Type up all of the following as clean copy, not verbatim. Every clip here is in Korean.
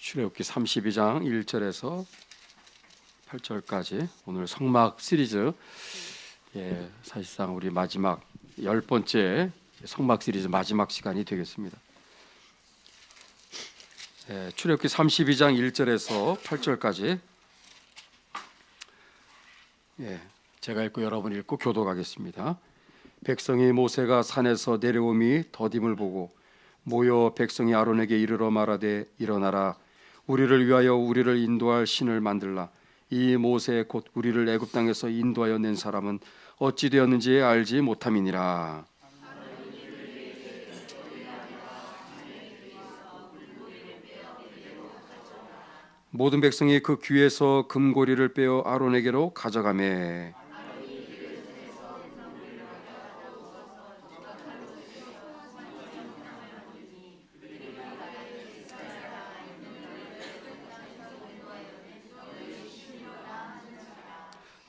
출애굽기 32장 1절에서 8절까지 오늘 성막 시리즈, 사실상 우리 마지막 10번째 성막 시리즈 마지막 시간이 되겠습니다. 출애굽기 32장 1절에서 8절까지 제가 읽고 여러분이 읽고 교독하겠습니다. 백성이 모세가 산에서 내려옴이 더딤을 보고 모여 백성이 아론에게 이르러 말하되 일어나라, 우리를 위하여 우리를 인도할 신을 만들라. 이 모세 곧 우리를 애굽 땅에서 인도하여 낸 사람은 어찌 되었는지 알지 못함이니라. 모든 백성이 그 귀에서 금고리를 빼어 아론에게로 가져가매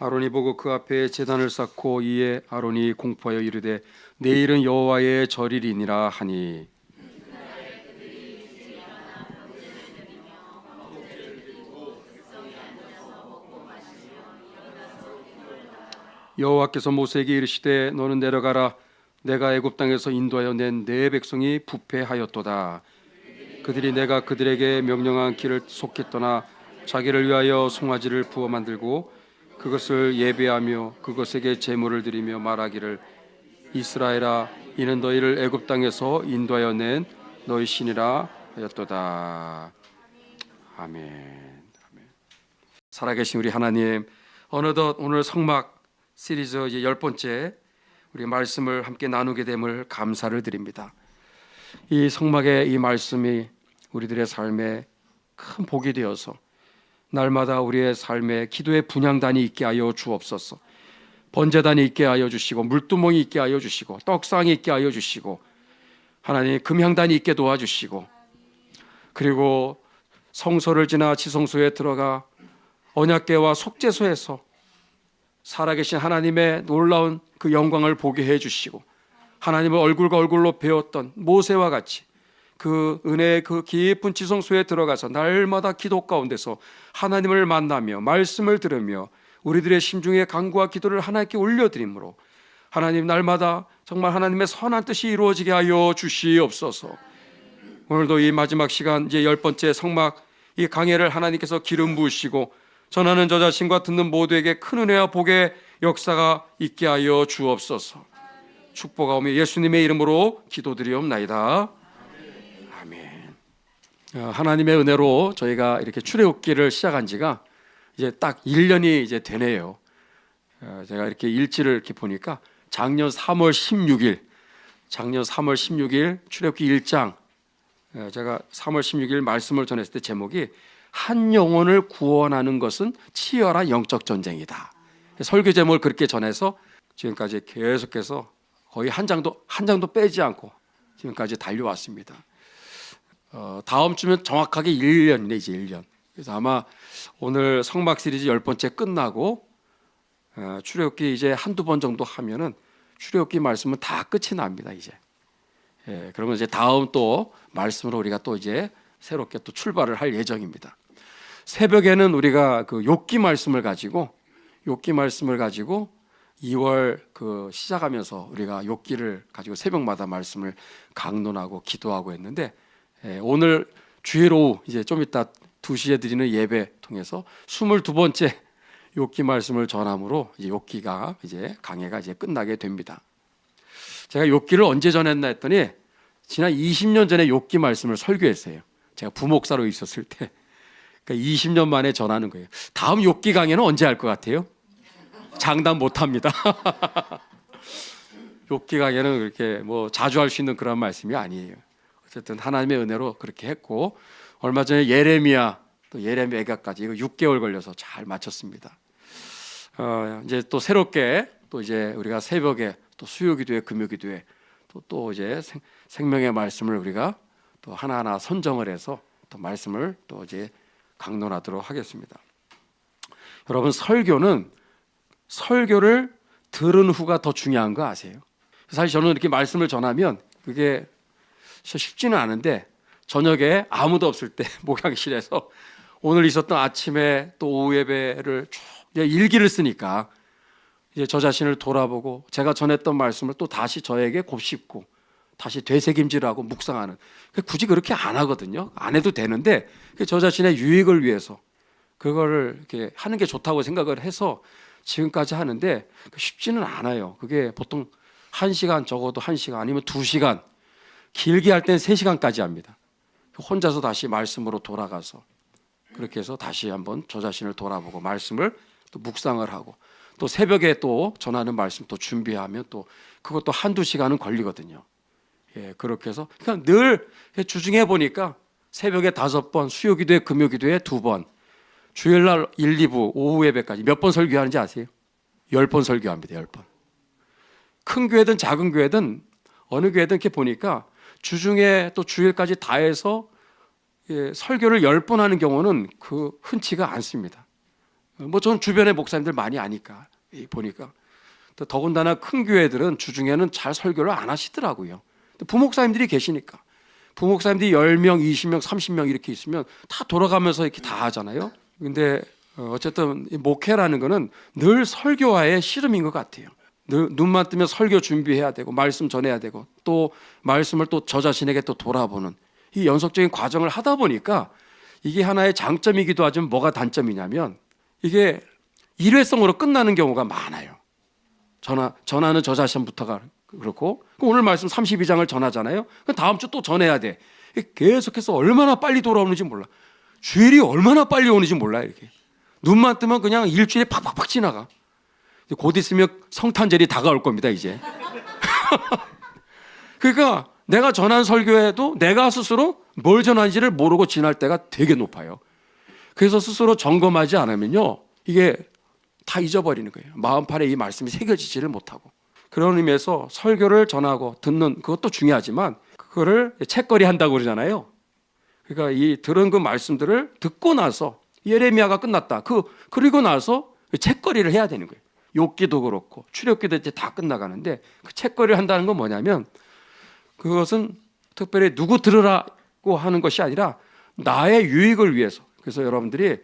아론이 보고 그 앞에 제단을 쌓고 이에 아론이 공포하여 이르되 내일은 여호와의 절일이니라 하니 여호와께서 모세에게 이르시되 너는 내려가라, 내가 애굽 땅에서 인도하여 낸 내 백성이 부패하였도다. 그들이 내가 그들에게 명령한 길을 속히 떠나 자기를 위하여 송아지를 부어 만들고 그것을 예배하며 그것에게 제물을 드리며 말하기를 이스라엘아, 이는 너희를 애굽 땅에서 인도하여 낸 너희 신이라 하였도다. 아멘. 살아계신 우리 하나님, 어느덧 오늘 성막 시리즈 이제 10번째 우리 말씀을 함께 나누게 됨을 감사를 드립니다. 이 성막의 이 말씀이 우리들의 삶에 큰 복이 되어서 날마다 우리의 삶에 기도의 분향단이 있게 하여 주옵소서. 번제단이 있게 하여 주시고 물두멍이 있게 하여 주시고 떡상이 있게 하여 주시고 하나님 금향단이 있게 도와주시고, 그리고 성소를 지나 지성소에 들어가 언약궤와 속죄소에서 살아계신 하나님의 놀라운 그 영광을 보게 해주시고 하나님을 얼굴과 얼굴로 배웠던 모세와 같이 그 은혜의 그 깊은 지성소에 들어가서 날마다 기도 가운데서 하나님을 만나며 말씀을 들으며 우리들의 심중의 간구와 기도를 하나님께 올려드림으로 하나님 날마다 정말 하나님의 선한 뜻이 이루어지게 하여 주시옵소서. 오늘도 이 마지막 시간 이제 10번째 성막 이 강해를 하나님께서 기름 부으시고 전하는 저 자신과 듣는 모두에게 큰 은혜와 복의 역사가 있게 하여 주옵소서. 축복하오며 예수님의 이름으로 기도드리옵나이다. 아멘. 하나님의 은혜로 저희가 이렇게 출애굽기를 시작한 지가 이제 딱 1년이 이제 되네요. 제가 이렇게 일지를 이렇게 보니까 작년 3월 16일 출애굽기 1장, 제가 3월 16일 말씀을 전했을 때 제목이 한 영혼을 구원하는 것은 치열한 영적 전쟁이다. 설교 제목을 그렇게 전해서 지금까지 계속해서 거의 한 장도 빼지 않고 지금까지 달려왔습니다. 다음 주면 정확하게 1년이네, 이제 1년. 그래서 아마 오늘 성막 시리즈 10번째 끝나고 출애굽기 이제 한두 번 정도 하면은 출애굽기 말씀은 다 끝이 납니다, 이제. 그러면 이제 다음 또 말씀으로 우리가 또 이제 새롭게 또 출발을 할 예정입니다. 새벽에는 우리가 그 욥기 말씀을 가지고 2월 그 시작하면서 우리가 욥기를 가지고 새벽마다 말씀을 강론하고 기도하고 했는데, 오늘 주일 오후 이제 좀 이따 2시에 드리는 예배 통해서 22번째 욥기 말씀을 전함으로 이제 욥기가 이제 강해가 이제 끝나게 됩니다. 제가 욥기를 언제 전했나 했더니 지난 20년 전에 욥기 말씀을 설교했어요. 제가 부목사로 있었을 때. 그러니까 20년 만에 전하는 거예요. 다음 욥기 강해는 언제 할 것 같아요? 장담 못합니다. 욥기 강해는 그렇게 뭐 자주 할 수 있는 그런 말씀이 아니에요. 어쨌든 하나님의 은혜로 그렇게 했고, 얼마 전에 예레미야 애가까지 이거 6개월 걸려서 잘 마쳤습니다. 이제 또 새롭게 또 이제 우리가 새벽에 또 수요기도회, 금요기도회 또 이제 생명의 말씀을 우리가 또 하나하나 선정을 해서 또 말씀을 또 이제 강론하도록 하겠습니다. 여러분, 설교를 들은 후가 더 중요한 거 아세요? 사실 저는 이렇게 말씀을 전하면 그게 쉽지는 않은데 저녁에 아무도 없을 때 목양실에서 오늘 있었던 아침에 또 오후 예배를 쭉 일기를 쓰니까 이제 저 자신을 돌아보고 제가 전했던 말씀을 또 다시 저에게 곱씹고 다시 되새김질하고 묵상하는, 굳이 그렇게 안 하거든요. 안 해도 되는데 저 자신의 유익을 위해서 그거를 이렇게 하는 게 좋다고 생각을 해서 지금까지 하는데 쉽지는 않아요. 그게 보통 1시간, 적어도 1시간 아니면 2시간, 길게 할 때는 3시간까지 합니다. 혼자서 다시 말씀으로 돌아가서 그렇게 해서 다시 한번 저 자신을 돌아보고 말씀을 또 묵상을 하고 또 새벽에 또 전하는 말씀 또 준비하면 또 그것도 1-2시간은 걸리거든요. 예, 그렇게 해서 그냥 늘 주중에 보니까 새벽에 5번, 수요기도에 금요기도에 2번, 주일날 1, 2부, 오후 예배까지 몇 번 설교하는지 아세요? 10번 설교합니다. 10번. 큰 교회든 작은 교회든 어느 교회든 이렇게 보니까 주중에 또 주일까지 다 해서 설교를 10번 하는 경우는 흔치가 않습니다. 뭐 저는 주변에 목사님들 많이 아니까 보니까 또 더군다나 큰 교회들은 주중에는 잘 설교를 안 하시더라고요. 부목사님들이 계시니까 부목사님들이 10명, 20명, 30명 이렇게 있으면 다 돌아가면서 이렇게 다 하잖아요. 근데 어쨌든 목회라는 거는 늘 설교와의 씨름인 것 같아요. 늘 눈만 뜨면 설교 준비해야 되고 말씀 전해야 되고 또 말씀을 또 저 자신에게 또 돌아보는 이 연속적인 과정을 하다 보니까 이게 하나의 장점이기도 하지만 뭐가 단점이냐면 이게 일회성으로 끝나는 경우가 많아요. 전하는 저 자신부터가 그렇고 오늘 말씀 32장을 전하잖아요. 그럼 다음 주 또 전해야 돼. 계속해서 얼마나 빨리 돌아오는지 몰라. 주일이 얼마나 빨리 오는지 몰라요. 이렇게 눈만 뜨면 그냥 일주일에 팍팍팍 지나가. 곧 있으면 성탄절이 다가올 겁니다. 이제. 그러니까 내가 전한 설교에도 내가 스스로 뭘 전하는지를 모르고 지날 때가 되게 높아요. 그래서 스스로 점검하지 않으면요 이게 다 잊어버리는 거예요. 마음판에 이 말씀이 새겨지지를 못하고. 그런 의미에서 설교를 전하고 듣는 그것도 중요하지만 그거를 책거리 한다고 그러잖아요. 그러니까 이 들은 그 말씀들을 듣고 나서 예레미야가 끝났다. 그리고 나서 책거리를 해야 되는 거예요. 욥기도 그렇고 출애굽기도 이제 다 끝나가는데 그 책거리를 한다는 건 뭐냐면 그것은 특별히 누구 들으라고 하는 것이 아니라 나의 유익을 위해서. 그래서 여러분들이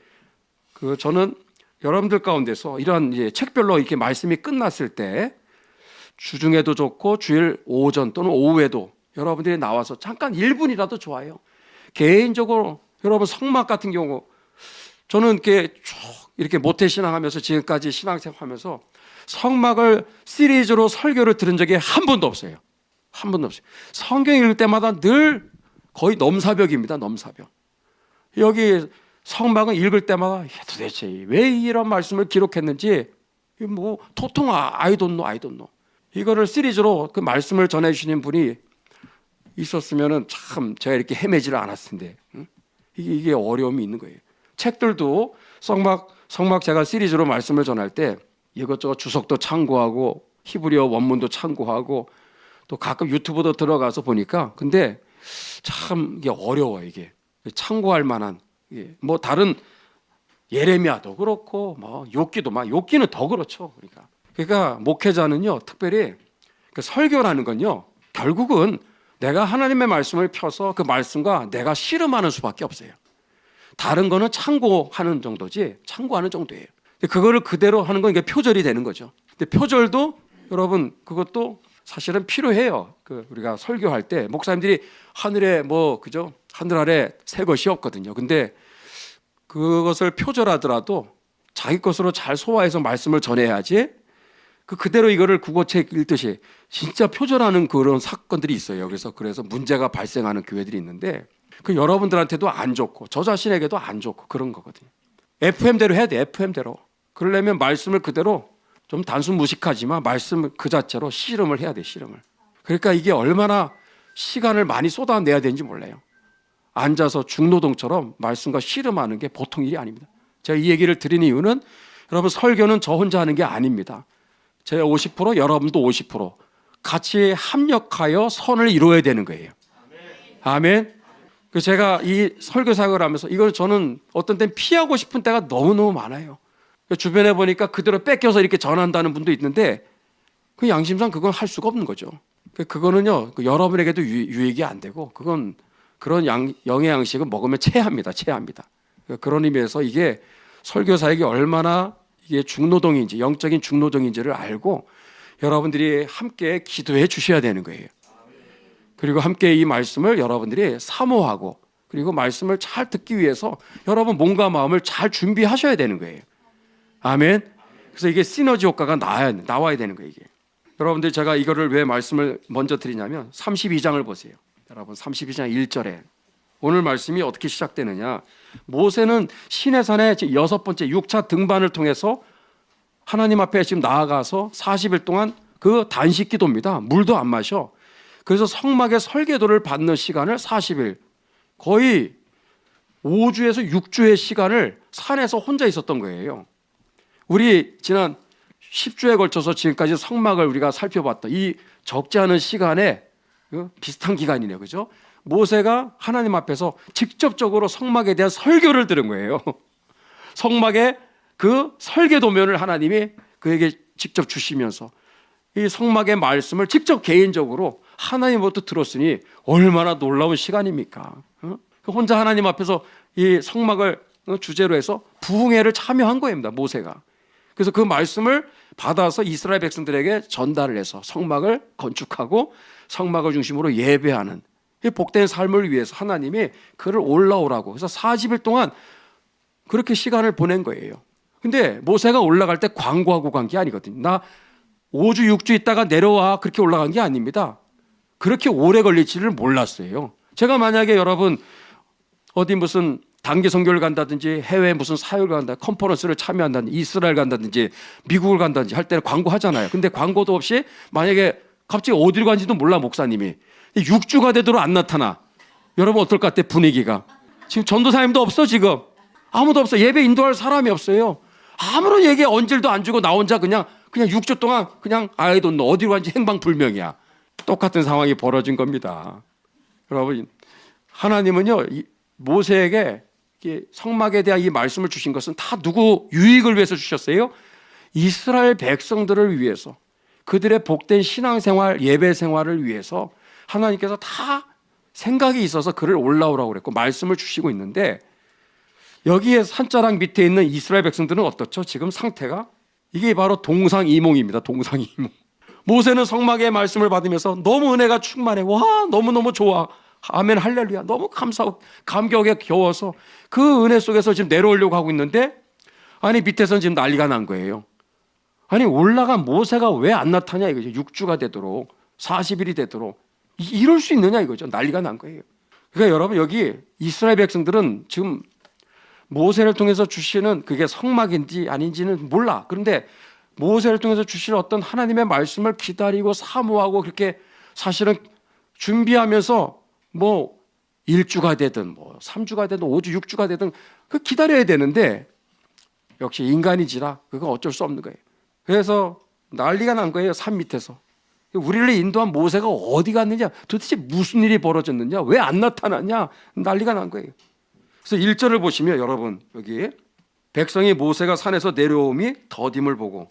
저는 여러분들 가운데서 이런 책별로 이렇게 말씀이 끝났을 때 주중에도 좋고 주일 오전 또는 오후에도 여러분들이 나와서 잠깐 1분이라도 좋아요. 개인적으로 여러분 성막 같은 경우 저는 이렇게 모태신앙하면서 지금까지 신앙생활하면서 성막을 시리즈로 설교를 들은 적이 한 번도 없어요. 한 번도 없어요. 성경 읽을 때마다 늘 거의 넘사벽입니다. 넘사벽. 여기 성막은 읽을 때마다 도대체 왜 이런 말씀을 기록했는지 뭐 도통 I don't know. 이거를 시리즈로 그 말씀을 전해주시는 분이 있었으면은 참 제가 이렇게 헤매지를 않았을 텐데 이게 어려움이 있는 거예요. 책들도 성막 제가 시리즈로 말씀을 전할 때 이것저것 주석도 참고하고 히브리어 원문도 참고하고 또 가끔 유튜브도 들어가서 보니까 근데 참 이게 어려워요. 이게 참고할 만한 뭐 다른 예레미야도 그렇고 뭐 욥기는 더 그렇죠. 그러니까 목회자는요 특별히 그 설교라는 건요 결국은 내가 하나님의 말씀을 펴서 그 말씀과 내가 씨름하는 수밖에 없어요. 다른 거는 참고하는 정도지 참고하는 정도예요. 그거를 그대로 하는 건 이게 표절이 되는 거죠. 근데 표절도 여러분 그것도 사실은 필요해요. 우리가 설교할 때 목사님들이 하늘에 하늘 아래 새 것이 없거든요. 근데 그것을 표절하더라도 자기 것으로 잘 소화해서 말씀을 전해야지 그대로 이거를 국어책 읽듯이 진짜 표절하는 그런 사건들이 있어요. 그래서 문제가 발생하는 교회들이 있는데 그 여러분들한테도 안 좋고 저 자신에게도 안 좋고 그런 거거든요. FM대로 해야 돼. FM대로. 그러려면 말씀을 그대로 좀 단순 무식하지만 말씀 그 자체로 씨름을 해야 돼. 씨름을. 그러니까 이게 얼마나 시간을 많이 쏟아내야 되는지 몰라요. 앉아서 중노동처럼 말씀과 씨름하는 게 보통 일이 아닙니다. 제가 이 얘기를 드리는 이유는 여러분 설교는 저 혼자 하는 게 아닙니다. 제가 50% 여러분도 50% 같이 합력하여 선을 이루어야 되는 거예요. 아멘. 제가 이 설교 사역을 하면서 이걸 저는 어떤 때는 피하고 싶은 때가 너무너무 많아요. 주변에 보니까 그대로 뺏겨서 이렇게 전한다는 분도 있는데 그 양심상 그건 할 수가 없는 거죠. 그거는요 여러분에게도 유익이 안 되고 그건 그런 영의 양식은 먹으면 체합니다. 체합니다. 그런 의미에서 이게 설교사에게 얼마나 이게 중노동인지, 영적인 중노동인지를 알고 여러분들이 함께 기도해 주셔야 되는 거예요. 그리고 함께 이 말씀을 여러분들이 사모하고 그리고 말씀을 잘 듣기 위해서 여러분 몸과 마음을 잘 준비하셔야 되는 거예요. 아멘. 그래서 이게 시너지 효과가 나와야 되는 거예요. 이게. 여러분들 제가 이거를 왜 말씀을 먼저 드리냐면 32장을 보세요. 여러분 32장 1절에 오늘 말씀이 어떻게 시작되느냐. 모세는 시내산의 6번째 6차 등반을 통해서 하나님 앞에 지금 나아가서 40일 동안 그 단식 기도입니다. 물도 안 마셔. 그래서 성막의 설계도를 받는 시간을 40일, 거의 5주에서 6주의 시간을 산에서 혼자 있었던 거예요. 우리 지난 10주에 걸쳐서 지금까지 성막을 우리가 살펴봤던 이 적지 않은 시간에 비슷한 기간이네요. 그죠? 모세가 하나님 앞에서 직접적으로 성막에 대한 설교를 들은 거예요. 성막의 그 설계도면을 하나님이 그에게 직접 주시면서 이 성막의 말씀을 직접 개인적으로 하나님부터 들었으니 얼마나 놀라운 시간입니까? 혼자 하나님 앞에서 이 성막을 주제로 해서 부흥회를 참여한 거입니다. 모세가. 그래서 그 말씀을 받아서 이스라엘 백성들에게 전달을 해서 성막을 건축하고 성막을 중심으로 예배하는 이 복된 삶을 위해서 하나님이 그를 올라오라고 그래서 40일 동안 그렇게 시간을 보낸 거예요. 근데 모세가 올라갈 때 광고하고 간 게 아니거든요. 나 5주 6주 있다가 내려와 그렇게 올라간 게 아닙니다. 그렇게 오래 걸릴지를 몰랐어요. 제가 만약에 여러분 어디 무슨 단기 선교를 간다든지 해외 무슨 사역을 간다, 컨퍼런스를 참여한다든지 이스라엘 간다든지 미국을 간다든지 할 때는 광고하잖아요. 근데 광고도 없이 만약에 갑자기 어디로 간지도 몰라 목사님이 6주가 되도록 안 나타나. 여러분 어떨 것 같아 분위기가. 지금 전도사님도 없어 지금. 아무도 없어. 예배 인도할 사람이 없어요. 아무런 얘기 언질도 안 주고 나 혼자 그냥 6주 동안 그냥 아이도 어디로 간지 행방불명이야. 똑같은 상황이 벌어진 겁니다. 여러분 하나님은요 모세에게 성막에 대한 이 말씀을 주신 것은 다 누구 유익을 위해서 주셨어요? 이스라엘 백성들을 위해서 그들의 복된 신앙생활 예배생활을 위해서 하나님께서 다 생각이 있어서 그를 올라오라고 그랬고 말씀을 주시고 있는데 여기에 산자락 밑에 있는 이스라엘 백성들은 어떻죠? 지금 상태가 이게 바로 동상이몽입니다. 동상이몽. 모세는 성막의 말씀을 받으면서 너무 은혜가 충만해. 와 너무너무 좋아. 아멘 할렐루야. 너무 감사하고 감격에 겨워서 그 은혜 속에서 지금 내려오려고 하고 있는데 아니 밑에서는 지금 난리가 난 거예요. 아니 올라간 모세가 왜 안 나타냐 이거죠. 6주가 되도록 40일이 되도록 이럴 수 있느냐 이거죠. 난리가 난 거예요. 그러니까 여러분 여기 이스라엘 백성들은 지금 모세를 통해서 주시는 그게 성막인지 아닌지는 몰라. 그런데 모세를 통해서 주시는 어떤 하나님의 말씀을 기다리고 사모하고 그렇게 사실은 준비하면서 뭐 1주가 되든 뭐 3주가 되든 5주 6주가 되든 그 기다려야 되는데 역시 인간이지라 그건 어쩔 수 없는 거예요. 그래서 난리가 난 거예요. 산 밑에서. 우리를 인도한 모세가 어디 갔느냐, 도대체 무슨 일이 벌어졌느냐, 왜 안 나타났냐, 난리가 난 거예요. 그래서 1절을 보시면 여러분 여기 백성이 모세가 산에서 내려옴이 더딤을 보고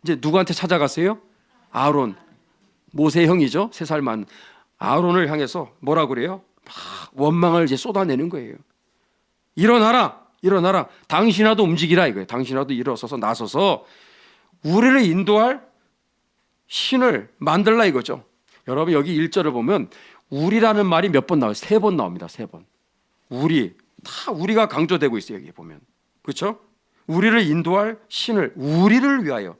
이제 누구한테 찾아갔어요? 아론, 모세의 형이죠. 3살 많은 아론을 향해서 뭐라고 그래요? 막 원망을 이제 쏟아내는 거예요. 일어나라, 일어나라. 당신이라도 움직이라 이거예요. 당신이라도 일어서서 나서서 우리를 인도할 신을 만들라 이거죠. 여러분 여기 1절을 보면 우리라는 말이 몇 번 나와요? 3번 나옵니다. 3번. 우리, 다 우리가 강조되고 있어요. 여기 보면. 그렇죠? 우리를 인도할 신을, 우리를 위하여,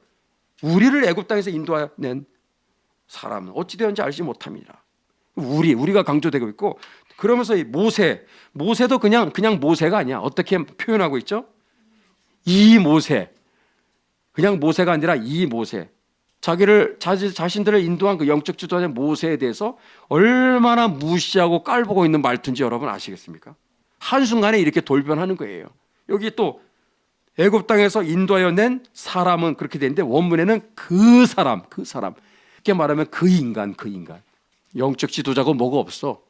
우리를 애굽 땅에서 인도해낸 사람은 어찌 되었는지 알지 못합니다. 우리가 강조되고 있고, 그러면서 이 모세도 그냥 모세가 아니야. 어떻게 표현하고 있죠? 이 모세. 그냥 모세가 아니라 이 모세. 자신들을 인도한 그 영적 지도자인 모세에 대해서 얼마나 무시하고 깔보고 있는 말투인지 여러분 아시겠습니까? 한순간에 이렇게 돌변하는 거예요. 여기 또 애굽 땅에서 인도하여 낸 사람은 그렇게 되는데 원문에는 그 사람. 이렇게 말하면 그 인간. 영적 지도자고 뭐가 없어.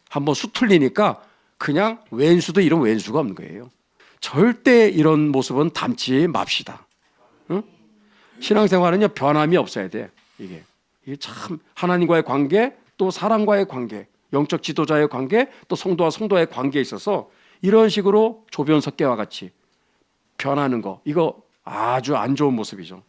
한번 수틀리니까 그냥 왼수도 이런 왼수가 없는 거예요. 절대 이런 모습은 담지 맙시다. 신앙생활은요 변함이 없어야 돼. 이게 참 하나님과의 관계 또 사람과의 관계 영적 지도자의 관계, 또 성도와 성도의 관계에 있어서 이런 식으로 조변석계와 같이 변하는 거, 이거 아주 안 좋은 모습이죠.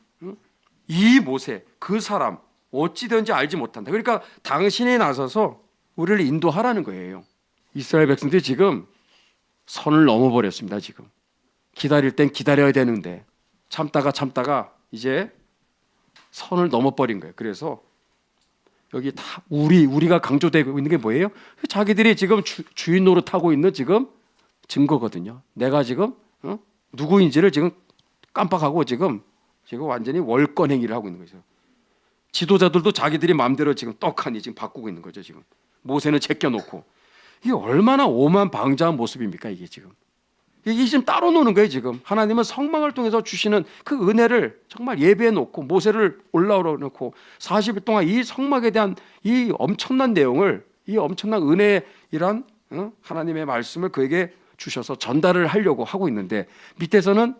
이 모세, 그 사람 어찌든지 알지 못한다. 그러니까 당신이 나서서 우리를 인도하라는 거예요. 이스라엘 백성들이 지금 선을 넘어버렸습니다. 지금 기다릴 땐 기다려야 되는데 참다가 이제 선을 넘어버린 거예요. 그래서 여기 다 우리가 강조되고 있는 게 뭐예요? 자기들이 지금 주인 노릇하고 있는 지금 증거거든요. 내가 지금 누구인지를 지금 깜빡하고 지금 완전히 월권 행위를 하고 있는 거죠. 지도자들도 자기들이 마음대로 지금 떡하니 지금 바꾸고 있는 거죠. 지금 모세는 제껴놓고, 이게 얼마나 오만방자한 모습입니까? 이게 지금 따로 노는 거예요. 지금 하나님은 성막을 통해서 주시는 그 은혜를 정말 예배해 놓고 모세를 올라오려 놓고 40일 동안 이 성막에 대한 이 엄청난 내용을, 이 엄청난 은혜이란 하나님의 말씀을 그에게 주셔서 전달을 하려고 하고 있는데, 밑에서는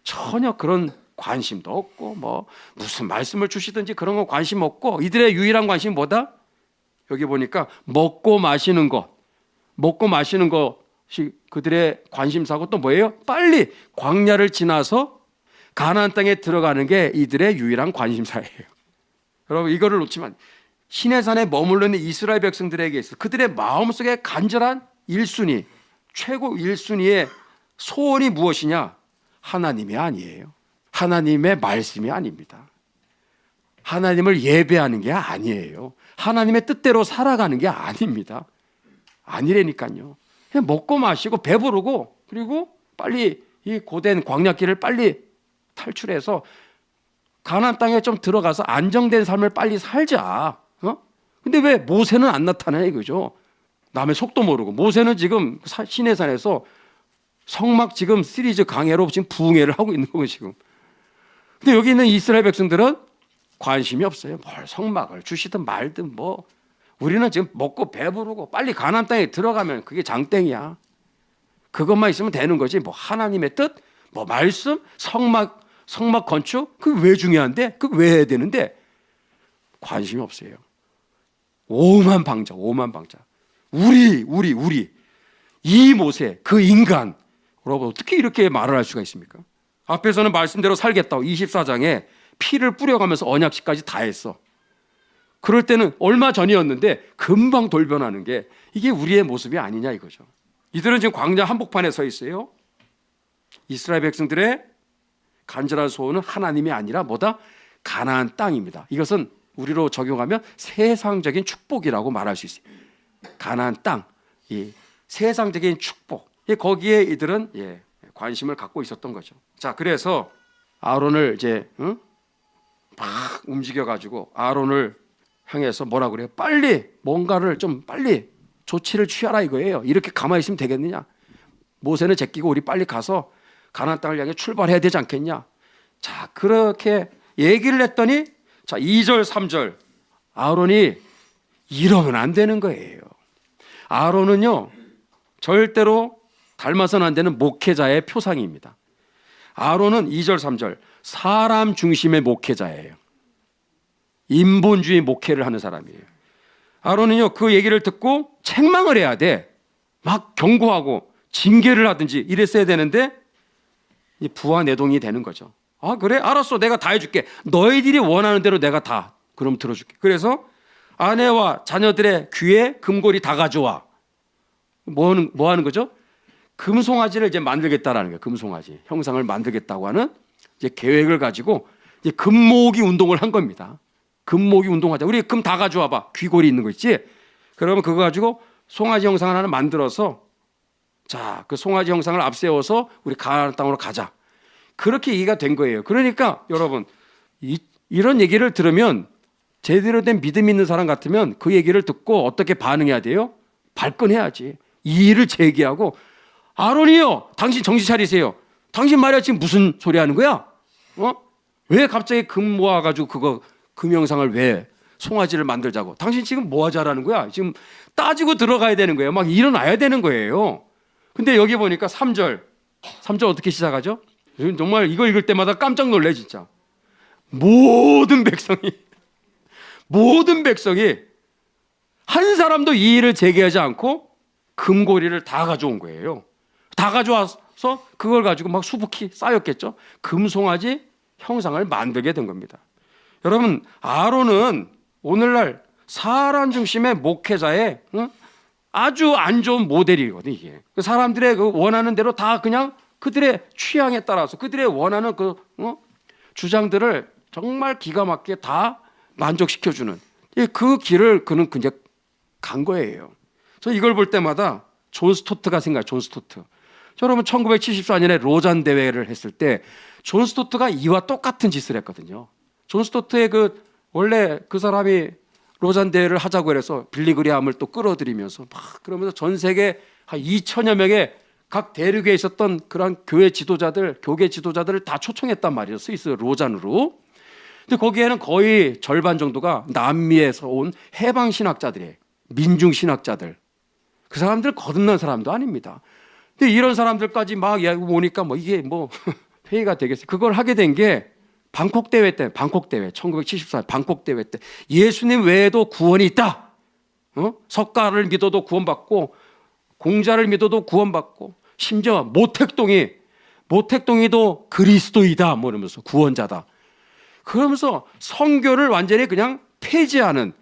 전혀 그런 관심도 없고 뭐 무슨 말씀을 주시든지 그런 거 관심 없고, 이들의 유일한 관심이 뭐다? 여기 보니까 먹고 마시는 것이 그들의 관심사고, 또 뭐예요? 빨리 광야를 지나서 가나안 땅에 들어가는 게 이들의 유일한 관심사예요. 여러분, 이거를 놓치면 시내산에 머물러 있는 이스라엘 백성들에게 있어 그들의 마음속에 간절한 1순위, 최고 1순위의 소원이 무엇이냐? 하나님이 아니에요. 하나님의 말씀이 아닙니다. 하나님을 예배하는 게 아니에요. 하나님의 뜻대로 살아가는 게 아닙니다. 아니라니까요. 그냥 먹고 마시고 배부르고, 그리고 빨리 이 고된 광야길을 빨리 탈출해서 가나안 땅에 좀 들어가서 안정된 삶을 빨리 살자. 근데 왜 모세는 안 나타나요? 이거죠. 남의 속도 모르고. 모세는 지금 시내산에서 성막 지금 시리즈 강해로 지금 부흥회를 하고 있는 거고 지금. 근데 여기 있는 이스라엘 백성들은 관심이 없어요. 뭘 성막을 주시든 말든 뭐. 우리는 지금 먹고 배부르고 빨리 가나안 땅에 들어가면 그게 장땡이야. 그것만 있으면 되는 거지. 뭐 하나님의 뜻, 뭐 말씀, 성막 건축, 그게 왜 중요한데? 그게 왜 해야 되는데? 관심이 없어요. 오만방자. 우리 이 모세, 그 인간. 여러분, 어떻게 이렇게 말을 할 수가 있습니까? 앞에서는 말씀대로 살겠다고 24장에 피를 뿌려가면서 언약식까지 다 했어. 그럴 때는 얼마 전이었는데 금방 돌변하는 게 이게 우리의 모습이 아니냐 이거죠. 이들은 지금 광야 한복판에 서 있어요. 이스라엘 백성들의 간절한 소원은 하나님이 아니라 뭐다? 가나안 땅입니다. 이것은 우리로 적용하면 세상적인 축복이라고 말할 수 있어요. 가나안 땅, 이 세상적인 축복. 거기에 이들은 관심을 갖고 있었던 거죠. 자, 그래서 아론을 이제 막 움직여가지고 아론을 향해서 뭐라 그래요? 빨리 뭔가를 좀 빨리 조치를 취하라 이거예요. 이렇게 가만히 있으면 되겠느냐? 모세는 제끼고 우리 빨리 가서 가나안 땅을 향해 출발해야 되지 않겠냐? 자, 그렇게 얘기를 했더니 자, 2절 3절 아론이 이러면 안 되는 거예요. 아론은요 절대로 닮아서는 안 되는 목회자의 표상입니다. 아론은 2절 3절 사람 중심의 목회자예요. 인본주의 목회를 하는 사람이에요. 아론은요 그 얘기를 듣고 책망을 해야 돼. 막 경고하고 징계를 하든지 이랬어야 되는데 부하내동이 되는 거죠. 아 그래? 알았어. 내가 다 해줄게. 너희들이 원하는 대로 내가 다 그럼 들어줄게. 그래서 아내와 자녀들의 귀에 금고리 다 가져와. 뭐 하는 거죠? 금송아지를 이제 만들겠다라는 거예요. 금송아지 형상을 만들겠다고 하는 이제 계획을 가지고 이제 금모으기 운동을 한 겁니다. 금모으기 운동하자. 우리 금 다 가져와봐. 귀고리 있는 거 있지? 그러면 그거 가지고 송아지 형상을 하나 만들어서 자, 그 송아지 형상을 앞세워서 우리 가나안 땅으로 가자. 그렇게 얘기가 된 거예요. 그러니까 여러분 이런 얘기를 들으면 제대로 된 믿음 있는 사람 같으면 그 얘기를 듣고 어떻게 반응해야 돼요? 발끈해야지. 이의를 제기하고 아론이요, 당신 정신 차리세요. 당신 말이야 지금 무슨 소리 하는 거야? 왜 갑자기 금 모아가지고 그거 금 형상을 왜 송아지를 만들자고? 당신 지금 뭐 하자라는 거야? 지금 따지고 들어가야 되는 거예요. 막 일어나야 되는 거예요. 근데 여기 보니까 3절 어떻게 시작하죠? 정말 이거 읽을 때마다 깜짝 놀래 진짜. 모든 백성이 한 사람도 이의를 제기하지 않고 금고리를 다 가져온 거예요. 다 가져와서 그걸 가지고 막 수북히 쌓였겠죠. 금송아지 형상을 만들게 된 겁니다. 여러분, 아론은 오늘날 사람 중심의 목회자의 아주 안 좋은 모델이거든요. 이게 사람들의 그 원하는 대로 다 그냥 그들의 취향에 따라서 그들의 원하는 그 주장들을 정말 기가 막히게 다 만족시켜주는 그 길을 그는 그냥 간 거예요. 그래서 이걸 볼 때마다 존 스토트가 생각해요. 존 스토트. 여러분 1974년에 로잔 대회를 했을 때 존 스토트가 이와 똑같은 짓을 했거든요. 존 스토트의 원래 그 사람이 로잔 대회를 하자고 해서 빌리그리함을 또 끌어들이면서 막 그러면서 전 세계 한 2천여 명의 각 대륙에 있었던 그런 교회 지도자들, 교계 지도자들을 다 초청했단 말이에요. 스위스 로잔으로. 근데 거기에는 거의 절반 정도가 남미에서 온 해방 신학자들이에요. 민중 신학자들. 그 사람들 거듭난 사람도 아닙니다. 근데 이런 사람들까지 막 오니까 이게 회의가 되겠어요. 그걸 하게 된 게 방콕 대회 때, 방콕 대회 1974년 방콕 대회 때 예수님 외에도 구원이 있다. 석가를 믿어도 구원받고 공자를 믿어도 구원받고 심지어 모택동이도 그리스도이다 이러면서 구원자다. 그러면서 선교를 완전히 그냥 폐지하는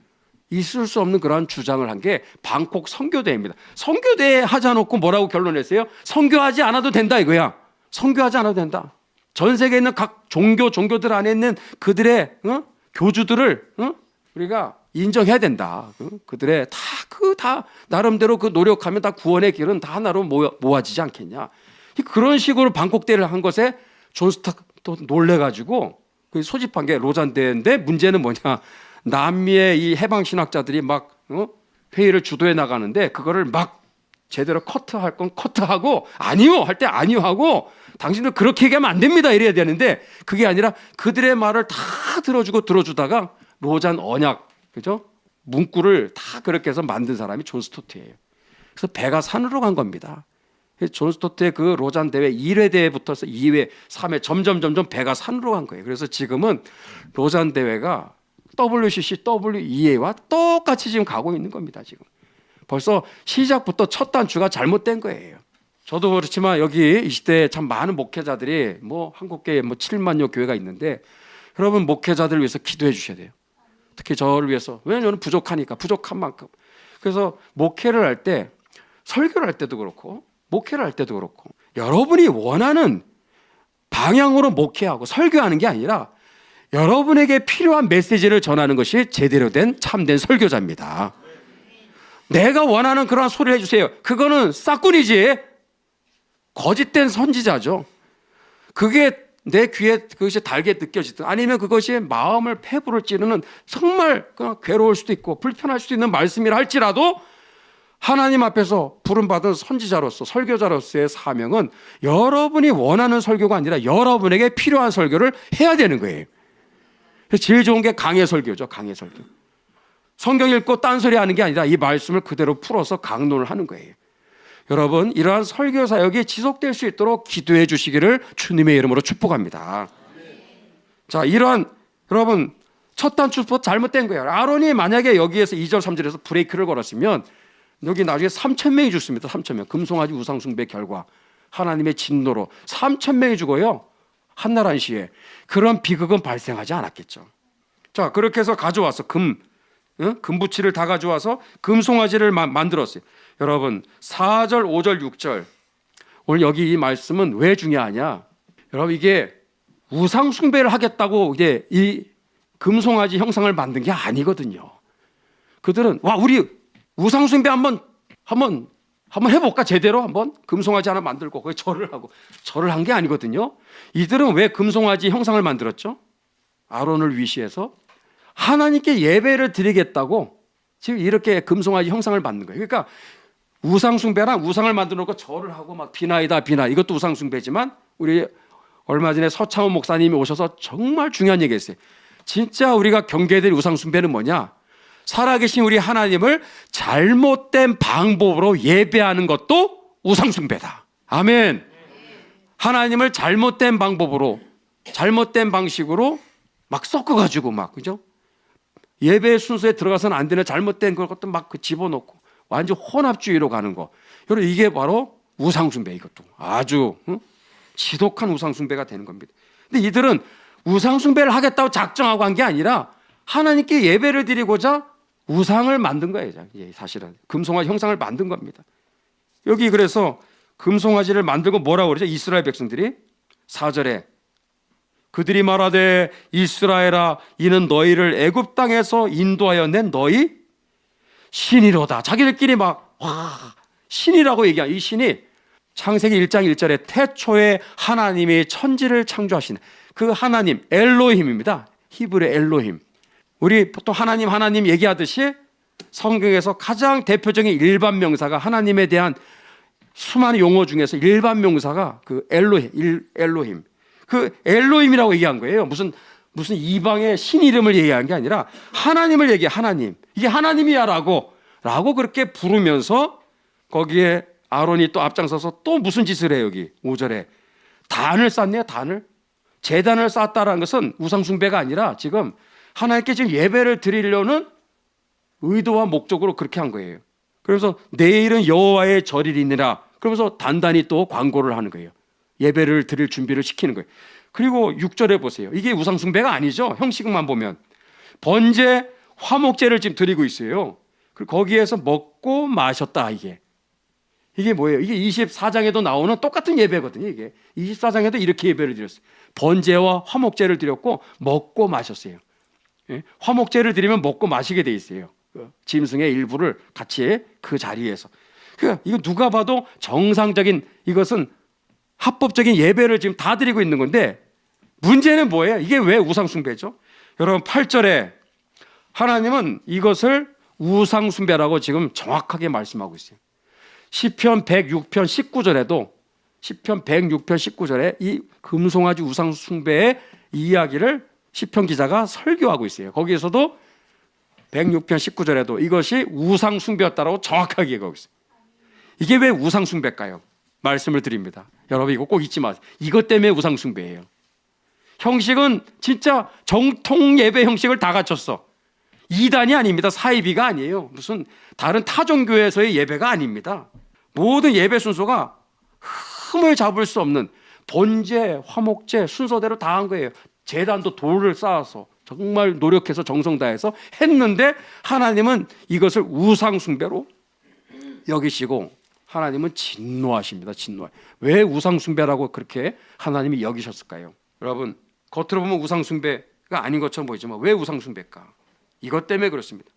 있을 수 없는 그런 주장을 한 게 방콕 선교대회입니다. 선교대회 하자 놓고 뭐라고 결론냈어요? 선교하지 않아도 된다 이거야. 선교하지 않아도 된다. 전 세계에 있는 각 종교들 안에 있는 그들의 교주들을 우리가 인정해야 된다. 그들의 다 나름대로 그 노력하면 다 구원의 길은 다 하나로 모아지지 않겠냐. 그런 식으로 방콕 대회를 한 것에 존 스토트도 놀래가지고 소집한 게 로잔 대회인데 문제는 뭐냐? 남미의 이 해방 신학자들이 막 회의를 주도해 나가는데 그거를 막 제대로 커트할 건 커트하고 아니요 할 때 아니요 하고 당신들 그렇게 얘기하면 안 됩니다 이래야 되는데 그게 아니라 그들의 말을 다 들어주다가 로잔 언약 그죠? 문구를 다 그렇게 해서 만든 사람이 존 스토트예요. 그래서 배가 산으로 간 겁니다. 존 스토트의 그 로잔 대회 1회 대회부터서 2회, 3회 점점 배가 산으로 간 거예요. 그래서 지금은 로잔 대회가 WCC, WEA와 똑같이 지금 가고 있는 겁니다. 지금 벌써 시작부터 첫 단추가 잘못된 거예요. 저도 그렇지만 여기 이 시대에 참 많은 목회자들이 한국계에 7만여 교회가 있는데 여러분 목회자들을 위해서 기도해 주셔야 돼요. 특히 저를 위해서. 왜냐하면 저는 부족하니까 부족한 만큼. 그래서 목회를 할 때 설교를 할 때도 그렇고 목회를 할 때도 그렇고 여러분이 원하는 방향으로 목회하고 설교하는 게 아니라 여러분에게 필요한 메시지를 전하는 것이 제대로 된 참된 설교자입니다. 내가 원하는 그런 소리를 해주세요. 그거는 싹군이지 거짓된 선지자죠. 그게 내 귀에 그것이 달게 느껴지든 아니면 그것이 마음을 폐부를 찌르는 정말 괴로울 수도 있고 불편할 수도 있는 말씀이라 할지라도 하나님 앞에서 부름받은 선지자로서 설교자로서의 사명은 여러분이 원하는 설교가 아니라 여러분에게 필요한 설교를 해야 되는 거예요. 제일 좋은 게 강해 설교죠. 강해 설교. 성경 읽고 딴소리 하는 게 아니라 이 말씀을 그대로 풀어서 강론을 하는 거예요. 여러분 이러한 설교 사역이 지속될 수 있도록 기도해 주시기를 주님의 이름으로 축복합니다. 자, 이러한 여러분 첫 단추부터 잘못된 거예요. 아론이 만약에 여기에서 2절 3절에서 브레이크를 걸었으면 여기 나중에 3,000명이 죽습니다. 3,000명. 금송아지 우상숭배 결과 하나님의 진노로 3,000명이 죽어요. 한날 한시에. 그런 비극은 발생하지 않았겠죠. 자, 그렇게 해서 가져와서 금부치를 다 가져와서 금송아지를 만들었어요. 여러분 4절 5절 6절 오늘 여기 이 말씀은 왜 중요하냐? 여러분 이게 우상 숭배를 하겠다고 이게 이 금송아지 형상을 만든 게 아니거든요. 그들은 우리 우상 숭배 한번 해볼까? 제대로 한번 금송아지 하나 만들고 거기 절을 한 게 아니거든요. 이들은 왜 금송아지 형상을 만들었죠? 아론을 위시해서 하나님께 예배를 드리겠다고 지금 이렇게 금송아지 형상을 만든 거예요. 그러니까 우상숭배랑 우상을 만들어 놓고 절을 하고 막 비나이다 비나 이것도 우상숭배지만 우리 얼마 전에 서창훈 목사님이 오셔서 정말 중요한 얘기 했어요. 진짜 우리가 경계해야 될 우상숭배는 뭐냐? 살아계신 우리 하나님을 잘못된 방법으로 예배하는 것도 우상숭배다. 아멘. 하나님을 잘못된 방법으로 잘못된 방식으로 막 섞어가지고 그죠? 예배 순서에 들어가서는 안 되는 잘못된 것도 막 집어넣고 완전 혼합주의로 가는 거. 여러분 이게 바로 우상숭배, 이것도 아주 지독한 우상숭배가 되는 겁니다. 근데 이들은 우상숭배를 하겠다고 작정하고 한 게 아니라 하나님께 예배를 드리고자 우상을 만든 거예요. 사실은 금송아지 형상을 만든 겁니다. 여기 그래서 금송아지를 만들고 뭐라고 그러죠? 이스라엘 백성들이 4절에 그들이 말하되 이스라엘아 이는 너희를 애굽 땅에서 인도하여 낸 너희 신이로다. 자기들끼리 막 신이라고 얘기한 이 신이 창세기 1장 1절에 태초에 하나님이 천지를 창조하신 그 하나님 엘로힘입니다. 히브리 엘로힘. 우리 보통 하나님 얘기하듯이 성경에서 가장 대표적인 일반 명사가 하나님에 대한 수많은 용어 중에서 일반 명사가 그 엘로힘. 그 엘로힘이라고 얘기한 거예요. 무슨 이방의 신 이름을 얘기한 게 아니라 하나님을 얘기해. 하나님. 이게 하나님이야라고 그렇게 부르면서 거기에 아론이 또 앞장서서 또 무슨 짓을 해요. 여기 5절에 단을 쌓네요. 단을. 제단을 쌓았다라는 것은 우상숭배가 아니라 지금 하나님께 지금 예배를 드리려는 의도와 목적으로 그렇게 한 거예요. 그래서 내일은 여호와의 절일이니라. 그러면서 단단히 또 광고를 하는 거예요. 예배를 드릴 준비를 시키는 거예요. 그리고 6절에 보세요. 이게 우상숭배가 아니죠. 형식만 보면 번제 화목제를 지금 드리고 있어요. 그리고 거기에서 먹고 마셨다. 이게 뭐예요? 이게 24장에도 나오는 똑같은 예배거든요. 이게 24장에도 이렇게 예배를 드렸어요. 번제와 화목제를 드렸고 먹고 마셨어요. 화목제를 드리면 먹고 마시게 돼 있어요. 짐승의 일부를 같이 그 자리에서. 그러니까 이거 누가 봐도 정상적인 이것은 합법적인 예배를 지금 다 드리고 있는 건데 문제는 뭐예요? 이게 왜 우상숭배죠? 여러분 8절에 하나님은 이것을 우상숭배라고 지금 정확하게 말씀하고 있어요. 시편 106편 19절에도 시편 106편 19절에 이 금송아지 우상숭배의 이야기를 시편 기자가 설교하고 있어요. 거기에서도 106편 19절에도 이것이 우상숭배였다라고 정확하게 얘기하고 있어요. 이게 왜 우상숭배일까요? 말씀을 드립니다. 여러분 이거 꼭 잊지 마세요. 이것 때문에 우상숭배예요. 형식은 진짜 정통 예배 형식을 다 갖췄어. 이단이 아닙니다. 사이비가 아니에요. 무슨 다른 타종교에서의 예배가 아닙니다. 모든 예배 순서가 흠을 잡을 수 없는 번제, 화목제 순서대로 다 한 거예요. 제단도 돌을 쌓아서 정말 노력해서 정성 다해서 했는데 하나님은 이것을 우상숭배로 여기시고 하나님은 진노하십니다. 진노해. 왜 우상숭배라고 그렇게 하나님이 여기셨을까요? 여러분 겉으로 보면 우상숭배가 아닌 것처럼 보이지만 왜 우상숭배일까? 이것 때문에 그렇습니다.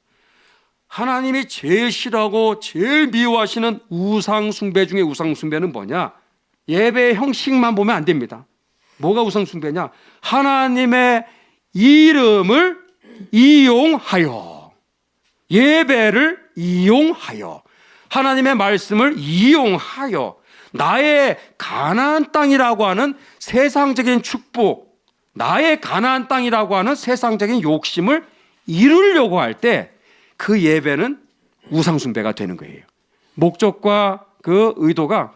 하나님이 제일 싫어하고 제일 미워하시는 우상숭배 중에 우상숭배는 뭐냐? 예배의 형식만 보면 안 됩니다. 뭐가 우상숭배냐? 하나님의 이름을 이용하여 예배를 이용하여 하나님의 말씀을 이용하여 나의 가나안 땅이라고 하는 세상적인 축복, 나의 가나안 땅이라고 하는 세상적인 욕심을 이루려고 할 때 그 예배는 우상숭배가 되는 거예요. 목적과 그 의도가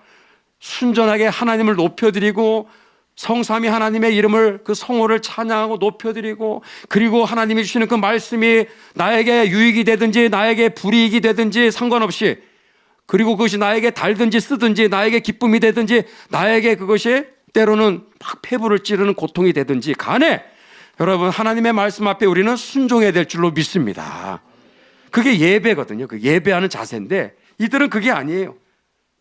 순전하게 하나님을 높여드리고 성삼위 하나님의 이름을 그 성호를 찬양하고 높여드리고 그리고 하나님이 주시는 그 말씀이 나에게 유익이 되든지 나에게 불이익이 되든지 상관없이 그리고 그것이 나에게 달든지 쓰든지 나에게 기쁨이 되든지 나에게 그것이 때로는 막 폐부를 찌르는 고통이 되든지 간에 여러분 하나님의 말씀 앞에 우리는 순종해야 될 줄로 믿습니다. 그게 예배거든요. 그 예배하는 자세인데 이들은 그게 아니에요.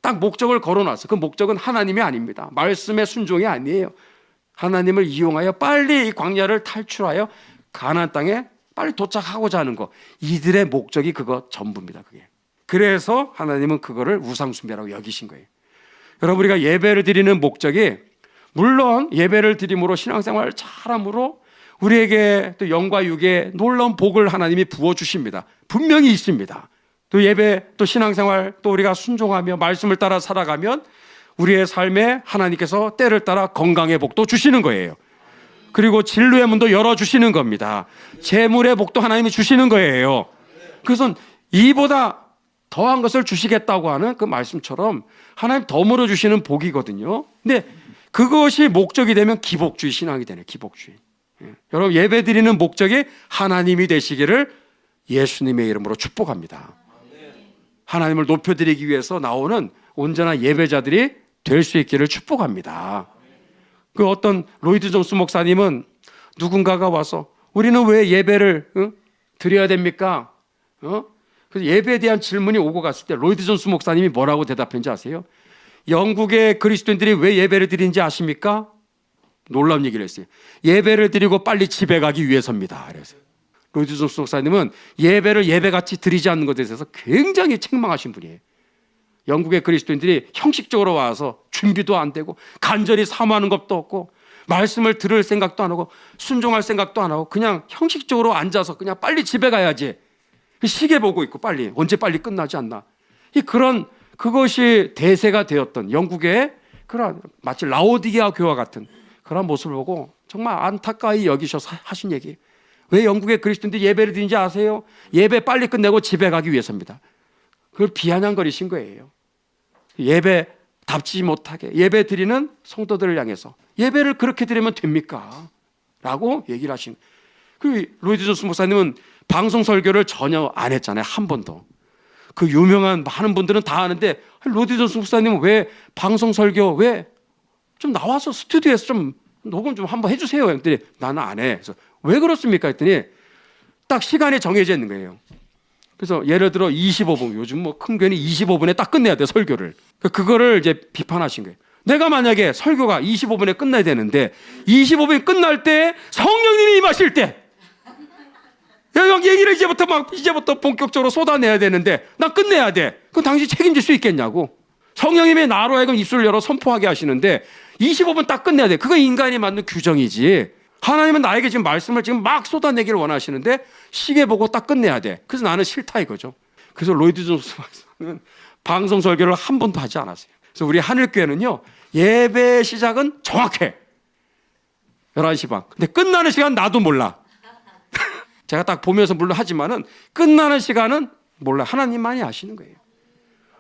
딱 목적을 걸어놨어. 그 목적은 하나님이 아닙니다. 말씀의 순종이 아니에요. 하나님을 이용하여 빨리 이 광야를 탈출하여 가나안 땅에 빨리 도착하고자 하는 거. 이들의 목적이 그거 전부입니다. 그게. 그래서 하나님은 그거를 우상숭배라고 여기신 거예요. 여러분 우리가 예배를 드리는 목적이 물론 예배를 드림으로 신앙생활을 잘함으로 우리에게 또 영과 육의 놀라운 복을 하나님이 부어주십니다. 분명히 있습니다. 또 예배, 또 신앙생활, 또 우리가 순종하며 말씀을 따라 살아가면 우리의 삶에 하나님께서 때를 따라 건강의 복도 주시는 거예요. 그리고 진로의 문도 열어주시는 겁니다. 재물의 복도 하나님이 주시는 거예요. 그래서 이보다 더한 것을 주시겠다고 하는 그 말씀처럼 하나님 덤으로 주시는 복이거든요. 근데 그것이 목적이 되면 기복주의 신앙이 되네. 기복주의. 여러분, 예배 드리는 목적이 하나님이 되시기를 예수님의 이름으로 축복합니다. 하나님을 높여드리기 위해서 나오는 온전한 예배자들이 될 수 있기를 축복합니다. 그 어떤 로이드 존스 목사님은 누군가가 와서 우리는 왜 예배를 드려야 됩니까? 그래서 예배에 대한 질문이 오고 갔을 때 로이드 존스 목사님이 뭐라고 대답했는지 아세요? 영국의 그리스도인들이 왜 예배를 드리는지 아십니까? 놀라운 얘기를 했어요. 예배를 드리고 빨리 집에 가기 위해서입니다. 그래서 로이드 존스 목사님은 예배를 예배같이 드리지 않는 것에 대해서 굉장히 책망하신 분이에요. 영국의 그리스도인들이 형식적으로 와서 준비도 안 되고 간절히 사모하는 것도 없고 말씀을 들을 생각도 안 하고 순종할 생각도 안 하고 그냥 형식적으로 앉아서 그냥 빨리 집에 가야지, 시계 보고 있고 빨리 언제 빨리 끝나지 않나, 그것이 대세가 되었던 영국의 그런 마치 라오디게아 교회와 같은 그런 모습을 보고 정말 안타까이 여기셔서 하신 얘기. 왜 영국의 그리스도인들이 예배를 드리는지 아세요? 예배 빨리 끝내고 집에 가기 위해서입니다. 그걸 비아냥거리신 거예요. 예배답지 못하게 예배 드리는 성도들을 향해서 예배를 그렇게 드리면 됩니까? 라고 얘기를 하신. 그 로이드 존스 목사님은 방송 설교를 전혀 안 했잖아요. 한 번도. 그 유명한 많은 분들은 다 아는데 로이드 존스 목사님은 왜 방송 설교 왜 좀 나와서 스튜디오에서 좀 녹음 좀 한번 해주세요. 했더니 나는 안 해. 그래서 왜 그렇습니까? 했더니 딱 시간이 정해져 있는 거예요. 그래서 예를 들어 25분, 요즘 뭐 큰 교회는 25분에 딱 끝내야 돼, 설교를. 그거를 이제 비판하신 거예요. 내가 만약에 설교가 25분에 끝나야 되는데 25분이 끝날 때 성령님이 임하실 때 얘기를 이제부터 본격적으로 쏟아내야 되는데 난 끝내야 돼. 그럼 당신 책임질 수 있겠냐고. 성령님이 나로 하여금 입술을 열어 선포하게 하시는데 25분 딱 끝내야 돼. 그거 인간이 만든 규정이지. 하나님은 나에게 지금 말씀을 지금 막 쏟아내기를 원하시는데 시계 보고 딱 끝내야 돼. 그래서 나는 싫다 이거죠. 그래서 로이드 존스 목사님은 방송 설교를 한 번도 하지 않았어요. 그래서 우리 하늘교회는요, 예배 시작은 정확해. 11시 반. 근데 끝나는 시간 나도 몰라. 제가 딱 보면서 물론 하지만은 끝나는 시간은 몰라. 하나님만이 아시는 거예요.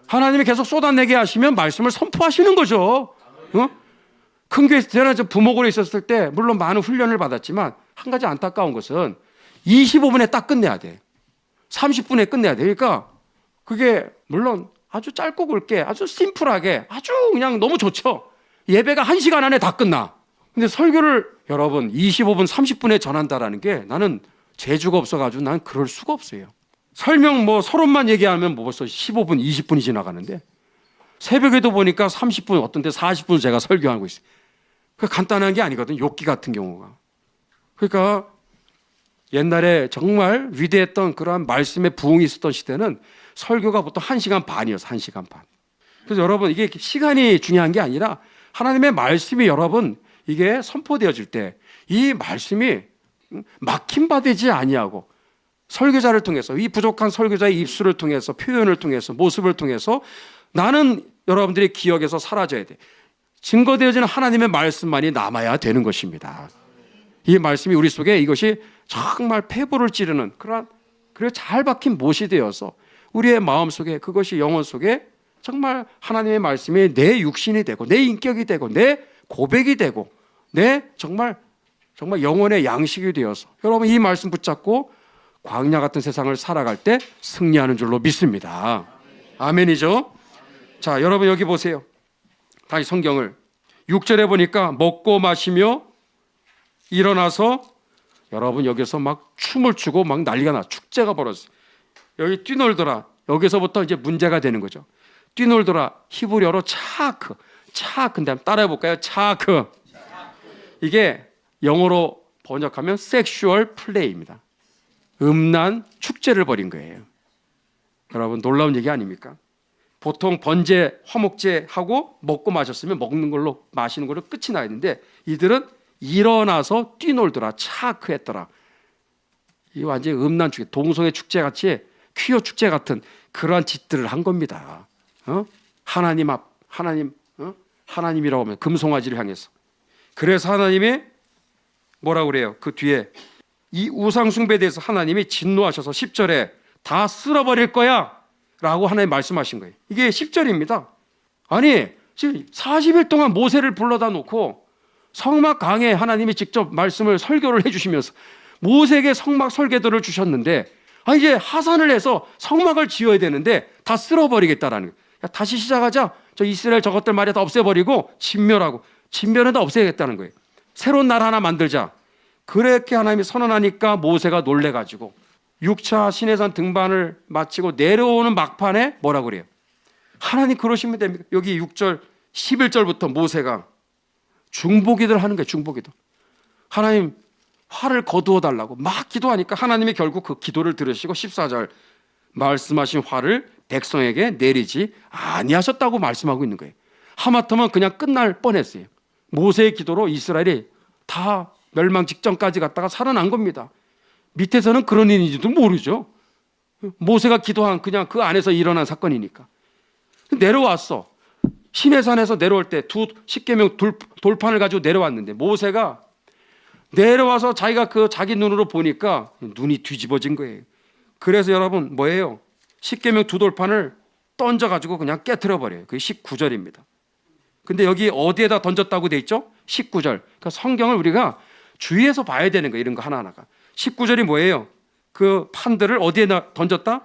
하나님이 계속 쏟아내게 하시면 말씀을 선포하시는 거죠. 큰 교회에서 저는 부목으로 있었을 때 물론 많은 훈련을 받았지만 한 가지 안타까운 것은 25분에 딱 끝내야 돼. 30분에 끝내야 돼. 그러니까 그게 물론 아주 짧고 굵게 아주 심플하게 아주 그냥 너무 좋죠. 예배가 1시간 안에 다 끝나. 근데 설교를 여러분 25분 30분에 전한다라는 게 나는 재주가 없어가지고 난 그럴 수가 없어요. 설명 서론만 얘기하면 벌써 15분 20분이 지나가는데 새벽에도 보니까 30분 어떤 데 40분 제가 설교하고 있어요. 그 간단한 게 아니거든. 욥기 같은 경우가. 그러니까 옛날에 정말 위대했던 그러한 말씀의 부흥이 있었던 시대는 설교가 보통 1시간 반이었어. 1시간 반. 그래서 여러분 이게 시간이 중요한 게 아니라 하나님의 말씀이 여러분 이게 선포되어질 때 이 말씀이 막힘받지 아니하고 설교자를 통해서 이 부족한 설교자의 입술을 통해서 표현을 통해서 모습을 통해서 나는 여러분들의 기억에서 사라져야 돼. 증거되어지는 하나님의 말씀만이 남아야 되는 것입니다. 이 말씀이 우리 속에 이것이 정말 폐부를 찌르는 그런 잘 박힌 못이 되어서 우리의 마음 속에 그것이 영혼 속에 정말 하나님의 말씀이 내 육신이 되고 내 인격이 되고 내 고백이 되고 내 정말 영혼의 양식이 되어서 여러분 이 말씀 붙잡고 광야 같은 세상을 살아갈 때 승리하는 줄로 믿습니다. 아멘이죠? 자, 여러분 여기 보세요. 다시 성경을 6절에 보니까 먹고 마시며 일어나서 여러분 여기서 막 춤을 추고 막 난리가 나. 축제가 벌어졌어요. 여기 뛰놀더라. 여기서부터 이제 문제가 되는 거죠. 뛰놀더라. 히브리어로 차크. 차크인데 한번 따라해 볼까요? 차크. 이게 영어로 번역하면 섹슈얼 플레이입니다. 음란 축제를 벌인 거예요. 여러분 놀라운 얘기 아닙니까? 보통 번제, 화목제 하고 먹고 마셨으면 먹는 걸로 마시는 걸로 끝이 나야 되는데 이들은 일어나서 뛰놀더라, 차크했더라. 이 완전히 음란 축제, 동성애 축제 같이 퀴어 축제 같은 그러한 짓들을 한 겁니다. 하나님이라고 하면 금송아지를 향해서. 그래서 하나님이 뭐라고 그래요? 그 뒤에 이 우상 숭배에 대해서 하나님이 진노하셔서 10절에 다 쓸어버릴 거야 라고 하나님 말씀하신 거예요. 이게 10절입니다. 아니 지금 40일 동안 모세를 불러다 놓고 성막 강에 하나님이 직접 말씀을 설교를 해주시면서 모세에게 성막 설계도를 주셨는데 이제 하산을 해서 성막을 지어야 되는데 다 쓸어버리겠다라는 거예요. 다시 시작하자. 저 이스라엘 저것들 말이야 다 없애버리고 진멸은 다 없애겠다는 거예요. 새로운 나라 하나 만들자. 그렇게 하나님이 선언하니까 모세가 놀래가지고 6차 시내산 등반을 마치고 내려오는 막판에 뭐라고 그래요? 하나님 그러시면 됩니까? 여기 6절 11절부터 모세가 중보기도를 하는 거예요. 중보기도. 하나님 화를 거두어 달라고 막 기도하니까 하나님이 결국 그 기도를 들으시고 14절 말씀하신 화를 백성에게 내리지 아니하셨다고 말씀하고 있는 거예요. 하마터면 그냥 끝날 뻔했어요. 모세의 기도로 이스라엘이 다 멸망 직전까지 갔다가 살아난 겁니다. 밑에서는 그런 일인지도 모르죠. 모세가 기도한 그냥 그 안에서 일어난 사건이니까. 내려왔어. 시내산에서 내려올 때 두 십계명 돌판을 가지고 내려왔는데 모세가 내려와서 자기가 자기 눈으로 보니까 눈이 뒤집어진 거예요. 그래서 여러분 뭐예요? 십계명 두 돌판을 던져가지고 그냥 깨트려 버려요. 그게 19절입니다. 근데 여기 어디에다 던졌다고 돼 있죠? 19절. 그러니까 성경을 우리가 주의해서 봐야 되는 거예요. 이런 거 하나하나가. 19절이 뭐예요? 그 판들을 어디에 던졌다?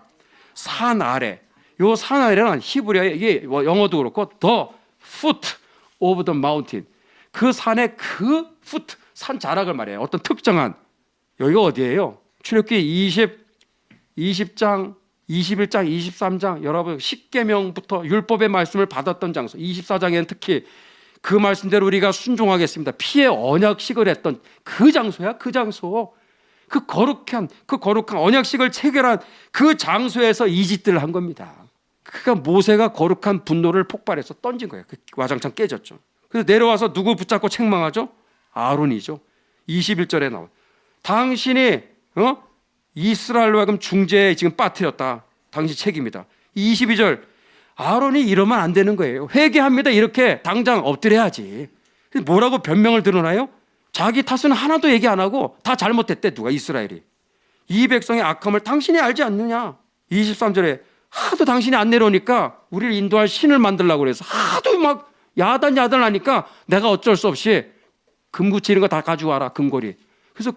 산 아래. 요 산 아래는 히브리어에 이게 영어도 그렇고 the foot of the mountain. 그 산의 그 foot, 산 자락을 말해요. 어떤 특정한. 여기가 어디예요? 출애굽기 20장, 21장, 23장 여러분 십계명부터 율법의 말씀을 받았던 장소. 24장에는 특히 그 말씀대로 우리가 순종하겠습니다. 피의 언약식을 했던 그 장소야. 그 장소. 그 거룩한 언약식을 체결한 그 장소에서 이 짓들을 한 겁니다. 그러니까 모세가 거룩한 분노를 폭발해서 던진 거예요. 그 와장창 깨졌죠. 그래서 내려와서 누구 붙잡고 책망하죠? 아론이죠. 21절에 나와. 당신이 이스라엘로 하여금 중재에 지금 빠뜨렸다. 당신 책임이다. 22절. 아론이 이러면 안 되는 거예요. 회개합니다. 이렇게 당장 엎드려야지. 뭐라고 변명을 드러나요? 자기 탓은 하나도 얘기 안 하고 다 잘못했대. 누가? 이스라엘이. 이 백성의 악함을 당신이 알지 않느냐. 23절에 하도 당신이 안 내려오니까 우리를 인도할 신을 만들려고 그래서 하도 막 야단하니까 내가 어쩔 수 없이 금구치 이런 거 다 가져와라. 금고리. 그래서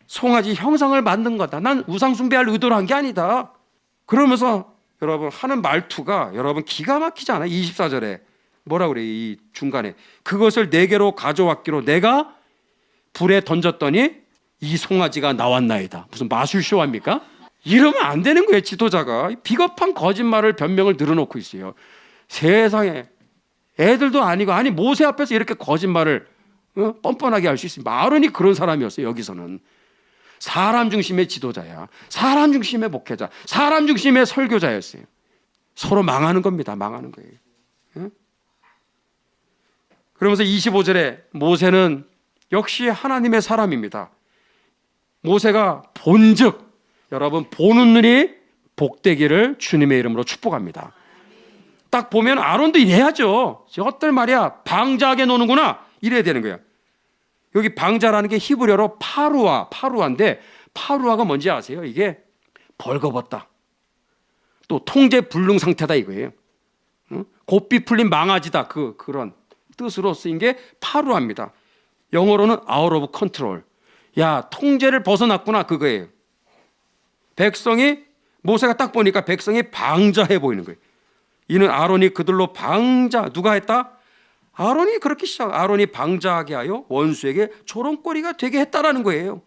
송아지 형상을 만든 거다. 난 우상 숭배할 의도로 한 게 아니다. 그러면서 여러분 하는 말투가 여러분 기가 막히지 않아요? 24절에 뭐라 그래요? 이 중간에 그것을 내게로 가져왔기로 내가 불에 던졌더니 이 송아지가 나왔나이다. 무슨 마술쇼 합니까? 이러면 안 되는 거예요. 지도자가 비겁한 거짓말을 변명을 늘어놓고 있어요. 세상에 애들도 아니고 아니 모세 앞에서 이렇게 거짓말을 뻔뻔하게 할 수 있습니다. 아론이 그런 사람이었어요. 여기서는 사람 중심의 지도자야. 사람 중심의 목회자. 사람 중심의 설교자였어요. 서로 망하는 겁니다. 망하는 거예요. 그러면서 25절에 모세는 역시 하나님의 사람입니다. 모세가 본즉 여러분 보는 눈이 복되기를 주님의 이름으로 축복합니다. 딱 보면 아론도 이래야죠. 저것들 말이야 방자하게 노는구나 이래야 되는 거야. 여기 방자라는 게 히브리어로 파루아인데 파루아가 뭔지 아세요? 이게 벌거벗다. 또 통제 불능 상태다 이거예요. 곱비 풀린 망아지다 그런 뜻으로 쓰인 게 파루아입니다. 영어로는 out of control. 야 통제를 벗어났구나 그거예요. 백성이 모세가 딱 보니까 백성이 방자해 보이는 거예요. 이는 아론이 그들로 방자 누가 했다? 아론이 그렇게 아론이 방자하게 하여 원수에게 조롱거리가 되게 했다라는 거예요.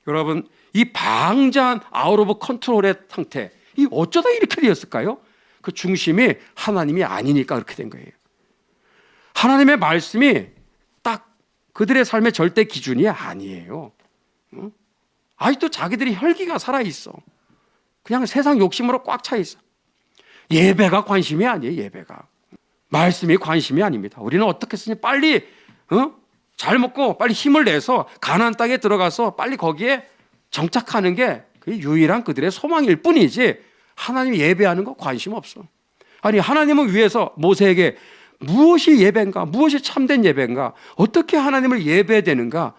여러분 이 방자한 아웃 오브 컨트롤의 상태 이 어쩌다 이렇게 되었을까요? 그 중심이 하나님이 아니니까 그렇게 된 거예요. 하나님의 말씀이 딱 그들의 삶의 절대 기준이 아니에요. 아직도 자기들이 혈기가 살아있어. 그냥 세상 욕심으로 꽉 차 있어. 예배가 관심이 아니에요. 예배가. 말씀이 관심이 아닙니다. 우리는 어떻게 쓰니 빨리 잘 먹고 빨리 힘을 내서 가나안 땅에 들어가서 빨리 거기에 정착하는 게 그게 유일한 그들의 소망일 뿐이지 하나님 예배하는 거 관심 없어. 아니 하나님을 위해서 모세에게 무엇이 예배인가? 무엇이 참된 예배인가? 어떻게 하나님을 예배해야 되는가?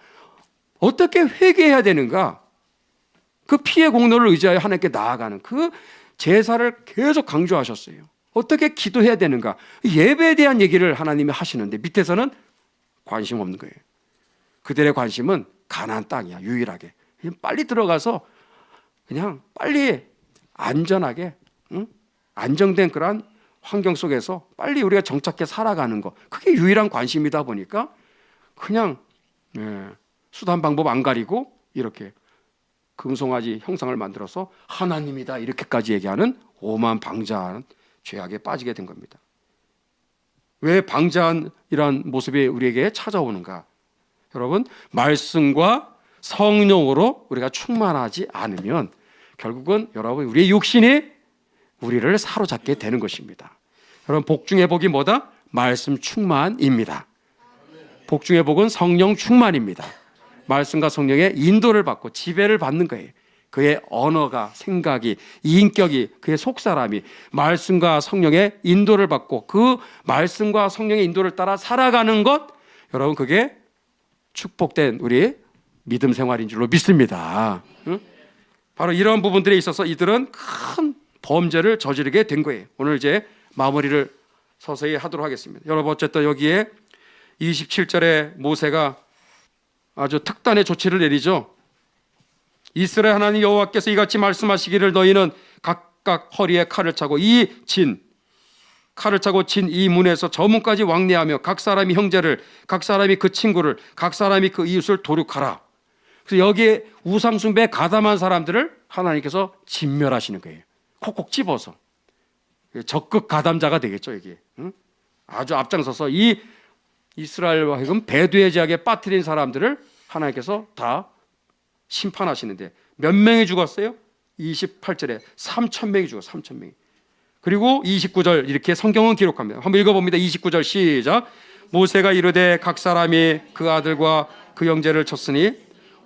어떻게 회개해야 되는가? 그 피의 공로를 의지하여 하나님께 나아가는 그 제사를 계속 강조하셨어요. 어떻게 기도해야 되는가? 예배에 대한 얘기를 하나님이 하시는데 밑에서는 관심 없는 거예요. 그들의 관심은 가나안 땅이야. 유일하게 그냥 빨리 들어가서 그냥 빨리 안전하게, 안정된 그런 환경 속에서 빨리 우리가 정착해 살아가는 거, 그게 유일한 관심이다 보니까 그냥 수단 방법 안 가리고 이렇게 금송아지 형상을 만들어서 하나님이다 이렇게까지 얘기하는 오만 방자한 죄악에 빠지게 된 겁니다. 왜 방자한이란 모습이 우리에게 찾아오는가? 여러분, 말씀과 성령으로 우리가 충만하지 않으면 결국은 여러분 우리의 육신이 우리를 사로잡게 되는 것입니다. 여러분, 복 중의 복이 뭐다? 말씀 충만입니다. 복 중의 복은 성령 충만입니다. 말씀과 성령의 인도를 받고 지배를 받는 거예요. 그의 언어가, 생각이, 인격이, 그의 속사람이 말씀과 성령의 인도를 받고 그 말씀과 성령의 인도를 따라 살아가는 것, 여러분 그게 축복된 우리 믿음 생활인 줄로 믿습니다. 바로 이런 부분들에 있어서 이들은 큰 범죄를 저지르게 된 거예요. 오늘 이제 마무리를 서서히 하도록 하겠습니다. 여러분, 어쨌든 여기에 27절에 모세가 아주 특단의 조치를 내리죠. 이스라엘 하나님 여호와께서 이같이 말씀하시기를 너희는 각각 허리에 칼을 차고 칼을 차고 진 이 문에서 저 문까지 왕래하며 각 사람이 형제를, 각 사람이 그 친구를, 각 사람이 그 이웃을 도륙하라. 그래서 여기에 우상숭배에 가담한 사람들을 하나님께서 진멸하시는 거예요. 콕콕 집어서 적극 가담자가 되겠죠. 여기 아주 앞장서서 이 이스라엘과 하여금 배두의 제약에 빠뜨린 사람들을 하나님께서 다 심판하시는데 몇 명이 죽었어요? 28절에 3,000명이 죽었어요. 3,000명이. 그리고 29절 이렇게 성경은 기록합니다. 한번 읽어봅니다. 29절 시작. 모세가 이르되 각 사람이 그 아들과 그 형제를 쳤으니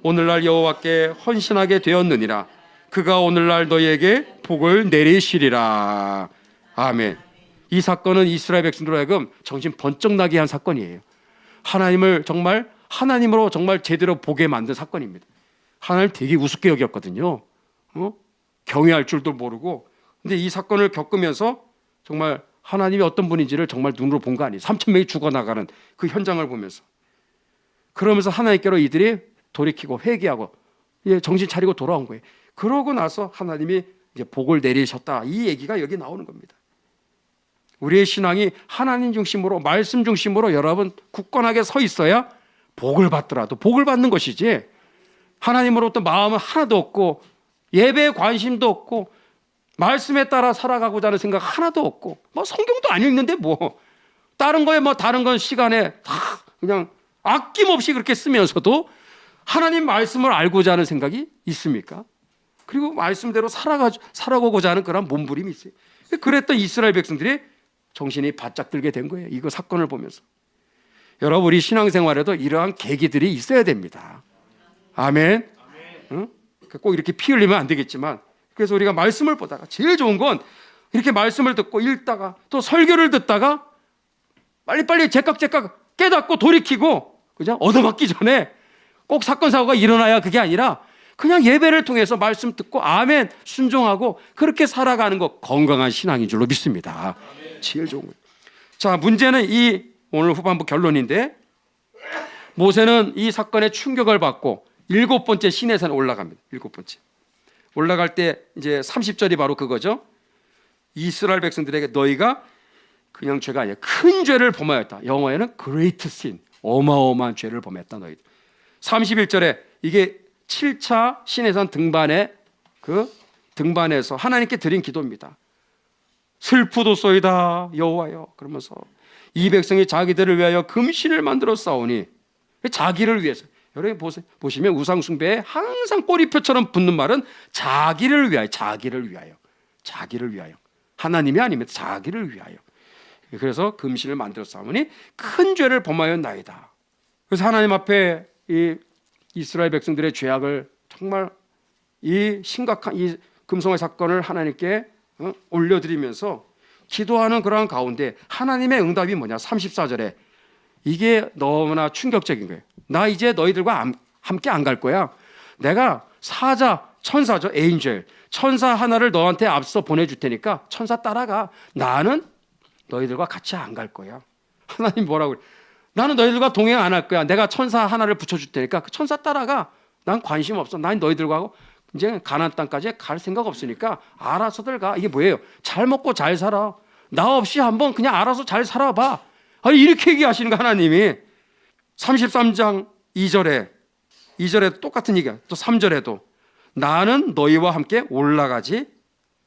오늘날 여호와께 헌신하게 되었느니라. 그가 오늘날 너희에게 복을 내리시리라. 아멘. 이 사건은 이스라엘 백성들로 하여금 정신 번쩍 나게 한 사건이에요. 하나님을 정말 하나님으로 정말 제대로 보게 만든 사건입니다. 하나님 되게 우습게 여겼거든요. 경외할 줄도 모르고. 근데 이 사건을 겪으면서 정말 하나님이 어떤 분인지를 정말 눈으로 본 거 아니에요. 3,000명이 죽어나가는 그 현장을 보면서. 그러면서 하나님께로 이들이 돌이키고 회개하고 정신 차리고 돌아온 거예요. 그러고 나서 하나님이 이제 복을 내리셨다. 이 얘기가 여기 나오는 겁니다. 우리의 신앙이 하나님 중심으로, 말씀 중심으로 여러분 굳건하게 서 있어야 복을 받더라도 복을 받는 것이지, 하나님으로부터 마음은 하나도 없고 예배에 관심도 없고 말씀에 따라 살아가고자 하는 생각 하나도 없고 뭐 성경도 안 읽는데 뭐 다른 거에 뭐 다른 건 시간에 다 그냥 아낌없이 그렇게 쓰면서도 하나님 말씀을 알고자 하는 생각이 있습니까? 그리고 말씀대로 살아가고자 하는 그런 몸부림이 있어요. 그랬던 이스라엘 백성들이 정신이 바짝 들게 된 거예요. 이거 사건을 보면서. 여러분, 우리 신앙생활에도 이러한 계기들이 있어야 됩니다. 아멘. 응? 꼭 이렇게 피 흘리면 안 되겠지만, 그래서 우리가 말씀을 보다가 제일 좋은 건 이렇게 말씀을 듣고 읽다가 또 설교를 듣다가 빨리빨리 제깍제깍 깨닫고 돌이키고, 그죠? 얻어맞기 전에 꼭 사건 사고가 일어나야 그게 아니라 그냥 예배를 통해서 말씀 듣고 아멘 순종하고 그렇게 살아가는 거 건강한 신앙인 줄로 믿습니다. 제일 좋은 거예요. 자, 문제는 이 오늘 후반부 결론인데, 모세는 이 사건에 충격을 받고 7번째 시내산에 올라갑니다. 7번째. 올라갈 때 이제 30절이 바로 그거죠. 이스라엘 백성들에게 너희가 그냥 죄가 아니라 큰 죄를 범하였다. 영어에는 great sin, 어마어마한 죄를 범했다 너희들. 31절에 이게 7차 시내산 등반에 그 등반에서 하나님께 드린 기도입니다. 슬프도소이다 여호와여, 그러면서 이 백성이 자기들을 위하여 금신을 만들어 싸우니, 자기를 위해서. 여러분 보시면 우상숭배에 항상 꼬리표처럼 붙는 말은 자기를 위하여, 자기를 위하여, 자기를 위하여. 하나님이 아니면 자기를 위하여. 그래서 금신을 만들어 싸우니 큰 죄를 범하였나이다. 그래서 하나님 앞에 이 이스라엘 백성들의 죄악을 정말 이 심각한 이 금송아지 사건을 하나님께 올려드리면서 기도하는 그러한 가운데 하나님의 응답이 뭐냐? 34절에 이게 너무나 충격적인 거예요. 나 이제 너희들과 함께 안 갈 거야. 내가 사자, 천사죠, 에인젤, 천사 하나를 너한테 앞서 보내줄 테니까 천사 따라가. 나는 너희들과 같이 안 갈 거야. 하나님 뭐라고 그래? 나는 너희들과 동행 안 할 거야. 내가 천사 하나를 붙여줄 테니까 그 천사 따라가. 난 관심 없어. 난 너희들과 하고 이제 가나안 땅까지 갈 생각 없으니까 알아서들 가. 이게 뭐예요? 잘 먹고 잘 살아. 나 없이 한번 그냥 알아서 잘 살아봐. 아니 이렇게 얘기하시는 거 하나님이. 33장 2절에 똑같은 얘기야. 또 3절에도 나는 너희와 함께 올라가지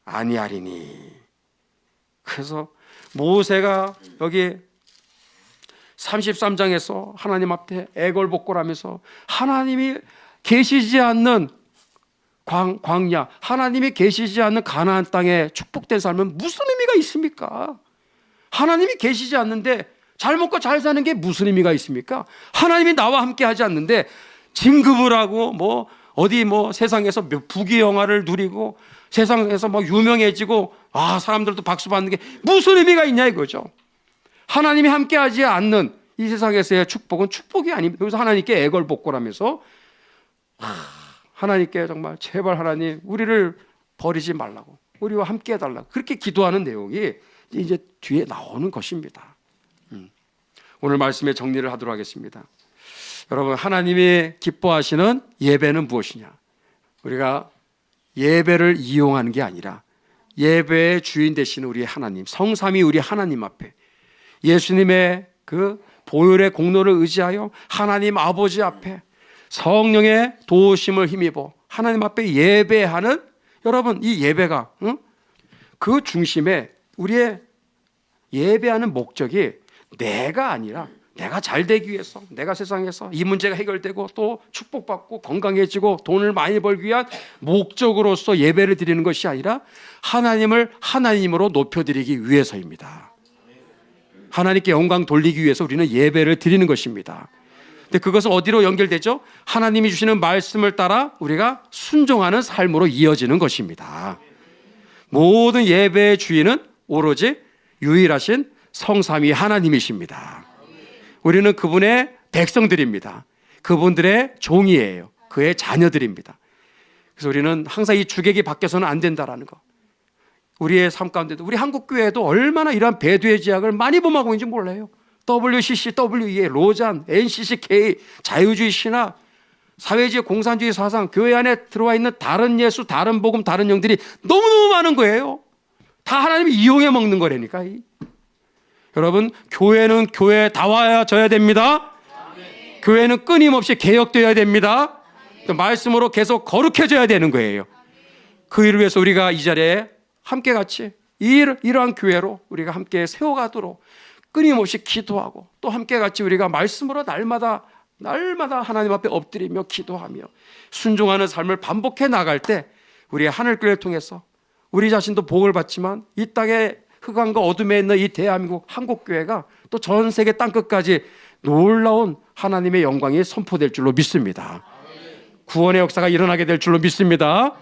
아니하리니. 그래서 모세가 여기 33장에서 하나님 앞에 애걸복걸하면서 하나님이 계시지 않는 광야, 하나님이 계시지 않는 가나안 땅에 축복된 삶은 무슨 의미가 있습니까? 하나님이 계시지 않는데 잘 먹고 잘 사는 게 무슨 의미가 있습니까? 하나님이 나와 함께 하지 않는데 진급을 하고 뭐 어디 뭐 세상에서 부귀영화를 누리고 세상에서 뭐 유명해지고 사람들도 박수 받는 게 무슨 의미가 있냐 이거죠. 하나님이 함께 하지 않는 이 세상에서의 축복은 축복이 아닙니다. 그래서 하나님께 애걸복걸하면서 하나님께 정말 제발 하나님 우리를 버리지 말라고, 우리와 함께 해달라고 그렇게 기도하는 내용이 이제 뒤에 나오는 것입니다. 오늘 말씀의 정리를 하도록 하겠습니다. 여러분, 하나님이 기뻐하시는 예배는 무엇이냐? 우리가 예배를 이용하는 게 아니라 예배의 주인 되시는 우리 하나님, 성삼위 우리 하나님 앞에 예수님의 그 보혈의 공로를 의지하여 하나님 아버지 앞에 성령의 도우심을 힘입어 하나님 앞에 예배하는, 여러분 이 예배가 그 중심에 우리의 예배하는 목적이 내가 아니라 내가 잘 되기 위해서, 내가 세상에서 이 문제가 해결되고 또 축복받고 건강해지고 돈을 많이 벌기 위한 목적으로서 예배를 드리는 것이 아니라 하나님을 하나님으로 높여드리기 위해서입니다. 하나님께 영광 돌리기 위해서 우리는 예배를 드리는 것입니다. 근데 그것은 어디로 연결되죠? 하나님이 주시는 말씀을 따라 우리가 순종하는 삶으로 이어지는 것입니다. 모든 예배의 주인은 오로지 유일하신 성삼위 하나님이십니다. 우리는 그분의 백성들입니다. 그분들의 종이에요. 그의 자녀들입니다. 그래서 우리는 항상 이 주객이 바뀌어서는 안 된다라는 거. 우리의 삶 가운데도, 우리 한국교회도 얼마나 이러한 배두의 제약을 많이 범하고 있는지 몰라요. WCC, WEA, 로잔, NCCK, 자유주의 신학, 사회주의 공산주의 사상, 교회 안에 들어와 있는 다른 예수, 다른 복음, 다른 영들이 너무너무 많은 거예요. 다 하나님이 이용해 먹는 거라니까. 여러분, 교회는 교회다워져야 됩니다. 아멘. 교회는 끊임없이 개혁되어야 됩니다. 말씀으로 계속 거룩해져야 되는 거예요. 그 일을 위해서 우리가 이 자리에 함께 같이 이러한 교회로 우리가 함께 세워가도록 끊임없이 기도하고 또 함께 같이 우리가 말씀으로 날마다 하나님 앞에 엎드리며 기도하며 순종하는 삶을 반복해 나갈 때 우리의 하늘교회를 통해서 우리 자신도 복을 받지만 이 땅에 흑암과 어둠에 있는 이 대한민국 한국교회가 또 전 세계 땅끝까지 놀라운 하나님의 영광이 선포될 줄로 믿습니다. 구원의 역사가 일어나게 될 줄로 믿습니다.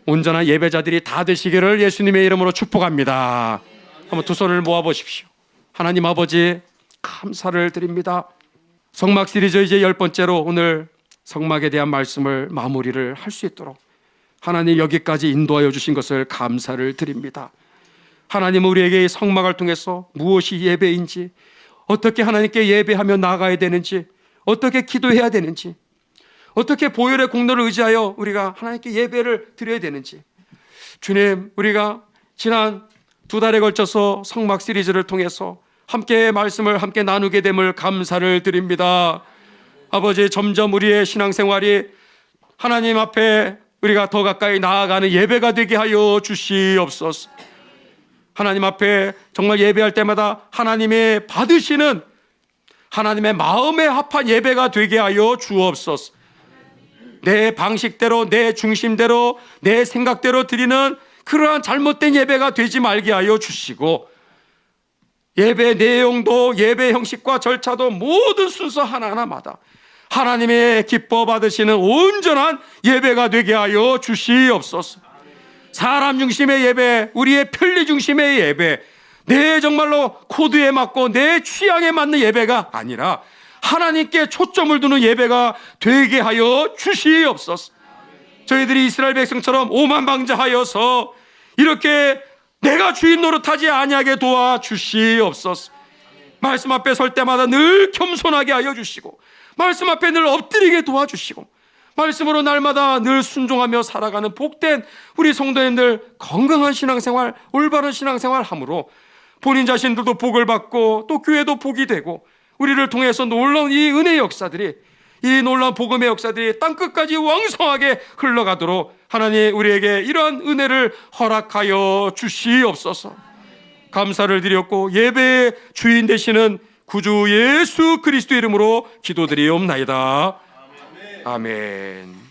온전한 예배자들이 다 되시기를 예수님의 이름으로 축복합니다. 한번 두 손을 모아보십시오. 하나님 아버지 감사를 드립니다. 성막 시리즈 이제 10번째로 오늘 성막에 대한 말씀을 마무리를 할 수 있도록 하나님 여기까지 인도하여 주신 것을 감사를 드립니다. 하나님은 우리에게 성막을 통해서 무엇이 예배인지, 어떻게 하나님께 예배하며 나아가야 되는지, 어떻게 기도해야 되는지, 어떻게 보혈의 공로를 의지하여 우리가 하나님께 예배를 드려야 되는지, 주님, 우리가 지난 2달에 걸쳐서 성막 시리즈를 통해서 함께 말씀을 함께 나누게 됨을 감사를 드립니다. 아버지, 점점 우리의 신앙생활이 하나님 앞에 우리가 더 가까이 나아가는 예배가 되게 하여 주시옵소서. 하나님 앞에 정말 예배할 때마다 하나님의 받으시는 하나님의 마음에 합한 예배가 되게 하여 주옵소서. 내 방식대로, 내 중심대로, 내 생각대로 드리는 그러한 잘못된 예배가 되지 말게 하여 주시고, 예배 내용도 예배 형식과 절차도 모든 순서 하나하나마다 하나님의 기뻐 받으시는 온전한 예배가 되게 하여 주시옵소서. 사람 중심의 예배, 우리의 편리 중심의 예배, 내 정말로 코드에 맞고 내 취향에 맞는 예배가 아니라 하나님께 초점을 두는 예배가 되게 하여 주시옵소서. 저희들이 이스라엘 백성처럼 오만방자하여서 이렇게 내가 주인 노릇하지 아니하게 도와 주시옵소서. 말씀 앞에 설 때마다 늘 겸손하게 하여 주시고, 말씀 앞에 늘 엎드리게 도와주시고, 말씀으로 날마다 늘 순종하며 살아가는 복된 우리 성도님들 건강한 신앙생활, 올바른 신앙생활 함으로 본인 자신들도 복을 받고 또 교회도 복이 되고, 우리를 통해서 놀라운 이 은혜의 역사들이, 이 놀라운 복음의 역사들이 땅끝까지 왕성하게 흘러가도록 하나님 우리에게 이러한 은혜를 허락하여 주시옵소서. 감사를 드렸고 예배의 주인 되시는 구주 예수 그리스도 이름으로 기도드리옵나이다. 아멘.